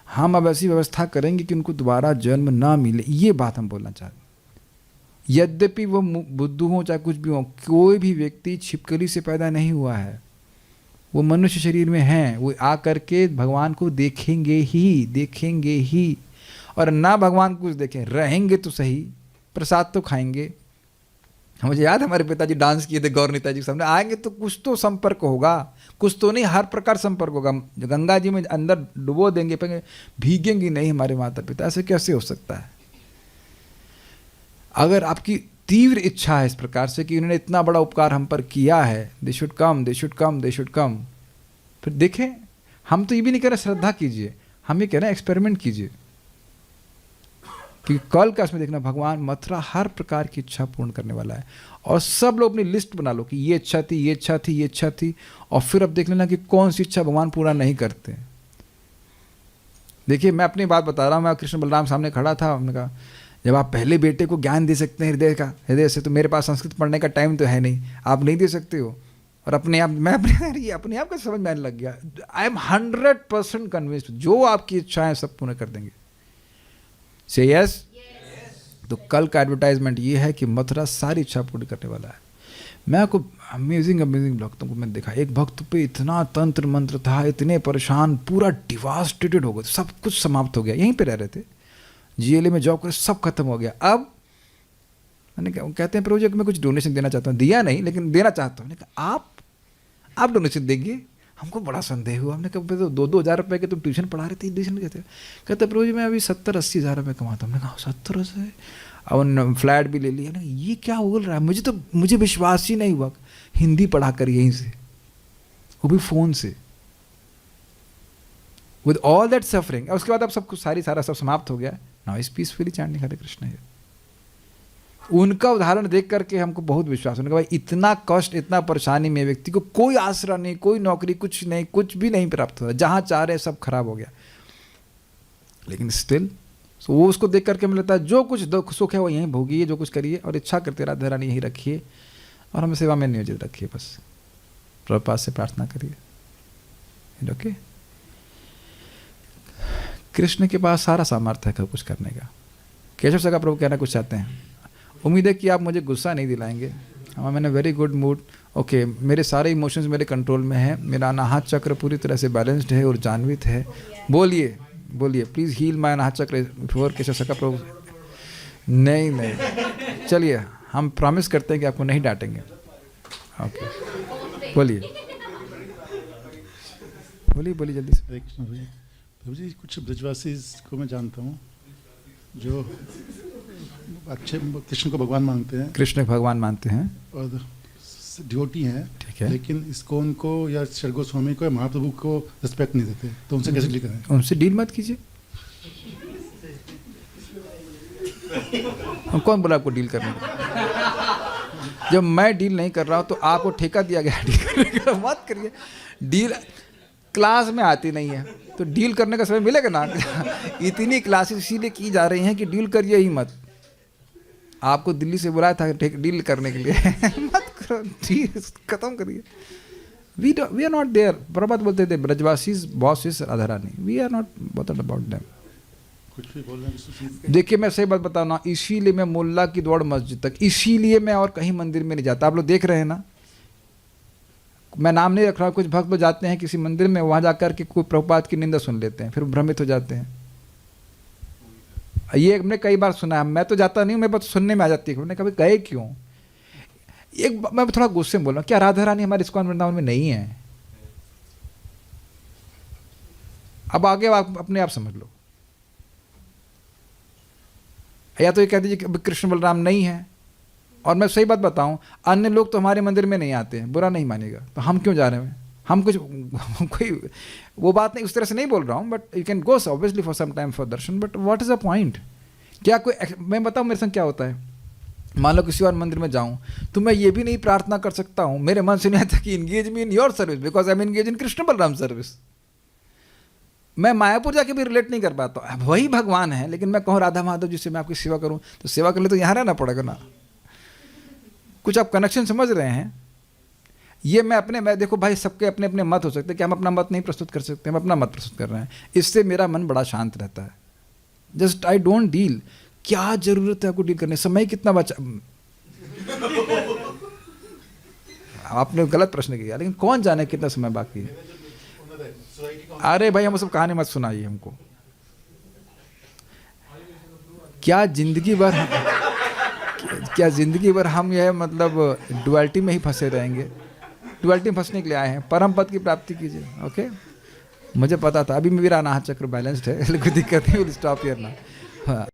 [SPEAKER 1] हम अब ऐसी व्यवस्था करेंगे कि उनको दोबारा जन्म ना मिले। ये बात हम बोलना चाहते हैं। यद्यपि वो बुद्धू हो चाहे कुछ भी हो, कोई भी व्यक्ति छिपकली से पैदा नहीं हुआ है, वो मनुष्य शरीर में हैं, वो आ करके भगवान को देखेंगे ही। और ना भगवान को कुछ देखें, रहेंगे तो सही, प्रसाद तो खाएंगे। मुझे याद हमारे पिताजी डांस किए थे गौर नेताजी के सामने, आएंगे तो कुछ तो संपर्क होगा, कुछ तो नहीं, हर प्रकार संपर्क होगा। गंगा जी में अंदर डुबो देंगे, पर भीगेंगे नहीं हमारे माता पिता, ऐसे कैसे हो सकता है? अगर आपकी तीव्र इच्छा है इस प्रकार से कि उन्होंने इतना बड़ा उपकार हम पर किया है, they should come, they should come, they should come, फिर देखें। हम तो ये भी नहीं कह रहे श्रद्धा कीजिए, हम ये कह रहे हैं एक्सपेरिमेंट कीजिए, क्योंकि कल का इसमें देखना भगवान मथुरा हर प्रकार की इच्छा पूर्ण करने वाला है। और सब लोग अपनी लिस्ट बना लो कि ये इच्छा थी, ये इच्छा थी, ये इच्छा थी, और फिर अब देख लेना कि कौन सी इच्छा भगवान पूरा नहीं करते। देखिए मैं अपनी बात बता रहा हूँ, मैं कृष्ण बलराम सामने खड़ा था, उन्होंने कहा जब आप पहले बेटे को ज्ञान दे सकते हैं हृदय से, तो मेरे पास संस्कृत पढ़ने का टाइम तो है नहीं, आप नहीं दे सकते हो। और अपने आप मैं अपने आप का समझ में आने लग गया। आई एम 100% कन्विंस्ड, जो आपकी इच्छाएं सब पूर्ण कर देंगे। से यस। तो कल का एडवर्टाइजमेंट ये है कि मथुरा सारी इच्छा पूर्ण करने वाला है। मैं आपको अमेजिंग भक्तों को मैंने देखा, एक भक्त पे इतना तंत्र मंत्र था, इतने परेशान, पूरा डिवास्टेटेड हो गए, सब कुछ समाप्त हो गया। यहीं पे रह रहे थे, जीएलए में जॉब कर, सब खत्म हो गया। अब मैंने कहा, कहते हैं प्रभु जी मैं कुछ डोनेशन देना चाहता हूँ, दिया नहीं लेकिन देना चाहता हूँ। मैंने कहा आप डोनेशन देंगे? हमको बड़ा संदेह हुआ। हमने कहा तो 2-2 हज़ार रुपये के तुम ट्यूशन पढ़ा रहे थे, ट्यूशन कहते कहते प्रभु जी मैं अभी 70-80 हज़ार रुपये कमाता हूँ। हमने कहा 70-80, अब फ्लैट भी ले लिया। ये क्या बोल रहा है? मुझे विश्वास ही नहीं हुआ। हिंदी पढ़ा कर यहीं से, वो भी फ़ोन से, विद ऑल दैट सफरिंग। उसके बाद अब सब कुछ सारा सब समाप्त हो गया। नाउ इज पीसफुली चैंटिंग हरे कृष्ण। उनका उदाहरण देख करके हमको बहुत विश्वास होने का, भाई इतना कष्ट, इतना परेशानी में व्यक्ति को कोई आसरा नहीं, कोई नौकरी, कुछ नहीं, कुछ भी नहीं प्राप्त हुआ, जहाँ चाह रहे सब खराब हो गया, लेकिन स्टिल वो उसको देख करके मुझे लगता है जो कुछ दुख सुख है वो यहीं भोगिए, जो कुछ करिए, और इच्छा करते राधा रानी यहीं रखिए, और हमें सेवा में नियोजित रखिए। बस प्रभुपाद से प्रार्थना करिए। ओके, कृष्ण के पास सारा सामर्थ्य है कुछ करने का। केशव सका प्रभु कहना कुछ चाहते हैं? उम्मीद है कि आप मुझे गुस्सा नहीं दिलाएंगे। I am in a very good mood. Okay, मेरे सारे इमोशंस मेरे कंट्रोल में है, मेरा अनाहत चक्र पूरी तरह से बैलेंस्ड है और जानवित है। बोलिए बोलिए, प्लीज़ हील माय अनाहत चक्र फॉर केशव सका प्रभु। नहीं, चलिए हम प्रॉमिस करते हैं कि आपको नहीं डांटेंगे। ओके, बोलिए बोलिए बोलिए जल्दी से।
[SPEAKER 3] हरे कृष्ण प्रभु जी, कुछ ब्रजवासी को मैं जानता हूँ जो अच्छे कृष्ण को भगवान मानते हैं,
[SPEAKER 1] कृष्ण भगवान मानते हैं
[SPEAKER 3] और डिवोटी हैं,
[SPEAKER 1] ठीक है,
[SPEAKER 3] लेकिन इस्कॉन को या श्री गोस्वामी को या महाप्रभु को रिस्पेक्ट नहीं देते, तो उनसे कैसे डील करें?
[SPEAKER 1] उनसे डील मत कीजिए। कौन बोला आपको डील करने को? जब मैं डील नहीं कर रहा हूँ तो आपको ठेका दिया गया डील करने का, मत करिए। डील क्लास में आती नहीं है तो डील करने का समय मिलेगा ना? इतनी क्लासेस इसीलिए की जा रही हैं कि डील करिए ही मत। आपको दिल्ली से बुलाया था डील करने के लिए। मत करो, डील खत्म करिए। We are not there. Prabhat बोलते थे ब्रजवासीज boss is Radha Rani, we are not bothered about them.
[SPEAKER 3] कुछ भी बोल रहे हैं।
[SPEAKER 1] देखिए मैं सही बात बताऊँ ना, इसीलिए मैं मुल्ला की दौड़ मस्जिद तक, इसीलिए मैं और कहीं मंदिर में नहीं जाता। आप लोग देख रहे हैं ना, मैं नाम नहीं रख रहा हूँ, कुछ भक्त लोग जाते हैं किसी मंदिर में, वहाँ जाकर के कोई प्रभुपाद की निंदा सुन लेते हैं, फिर भ्रमित हो जाते हैं। ये हमने कई बार सुना है। मैं तो जाता नहीं हूँ, मेरे पास सुनने में आ जाती है। मैंने कभी गए क्यों? मैं थोड़ा गुस्से में बोल रहा हूँ, क्या राधा रानी हमारे इस्कॉन वृंदावन में नहीं है? अब आगे आप अपने आप समझ लो। या तो ये कह दीजिए कि कृष्ण बलराम नहीं है। और मैं सही बात बताऊं, अन्य लोग तो हमारे मंदिर में नहीं आते हैं, बुरा नहीं मानेगा, तो हम क्यों जा रहे हैं? हम कुछ कोई वो बात नहीं, उस तरह से नहीं बोल रहा हूँ, but you can go obviously for some time for darshan, but what is the point? क्या कोई, मैं बताऊँ मेरे संग क्या होता है। मान लो किसी और मंदिर में जाऊँ तो मैं ये भी नहीं प्रार्थना कर सकता हूँ, मेरे मन से नहीं आता कि engage me in your service because I am engage in Krishna Balram service. मैं मायापुर जाके भी रिलेट नहीं कर पाता। वही भगवान है, लेकिन मैं कहूँ राधा माधव जी से मैं आपकी सेवा करूँ, तो सेवा के लिए तो यहाँ रहना पड़ेगा ना। कुछ आप कनेक्शन समझ रहे हैं? ये मैं देखो भाई, सबके अपने अपने मत हो सकते हैं कि हम अपना मत नहीं प्रस्तुत कर सकते, हम अपना मत प्रस्तुत कर रहे हैं। इससे मेरा मन बड़ा शांत रहता है। Just I don't deal. क्या जरूरत है आपको डील करने, समय कितना बचा। आपने गलत प्रश्न किया, लेकिन कौन जाने कितना समय बाकी है। अरे भाई हम सब कहानी मत सुनाइए हमको। क्या जिंदगी भर हम यह मतलब डुअलिटी में ही फंसे रहेंगे। डुअलिटी में फंसने के लिए आए हैं, परम पद की प्राप्ति कीजिए। ओके, मुझे पता था अभी मेरा अनाहत चक्र बैलेंस्ड है, कोई दिक्कत नहीं, विल स्टॉप हियर नाउ। हाँ।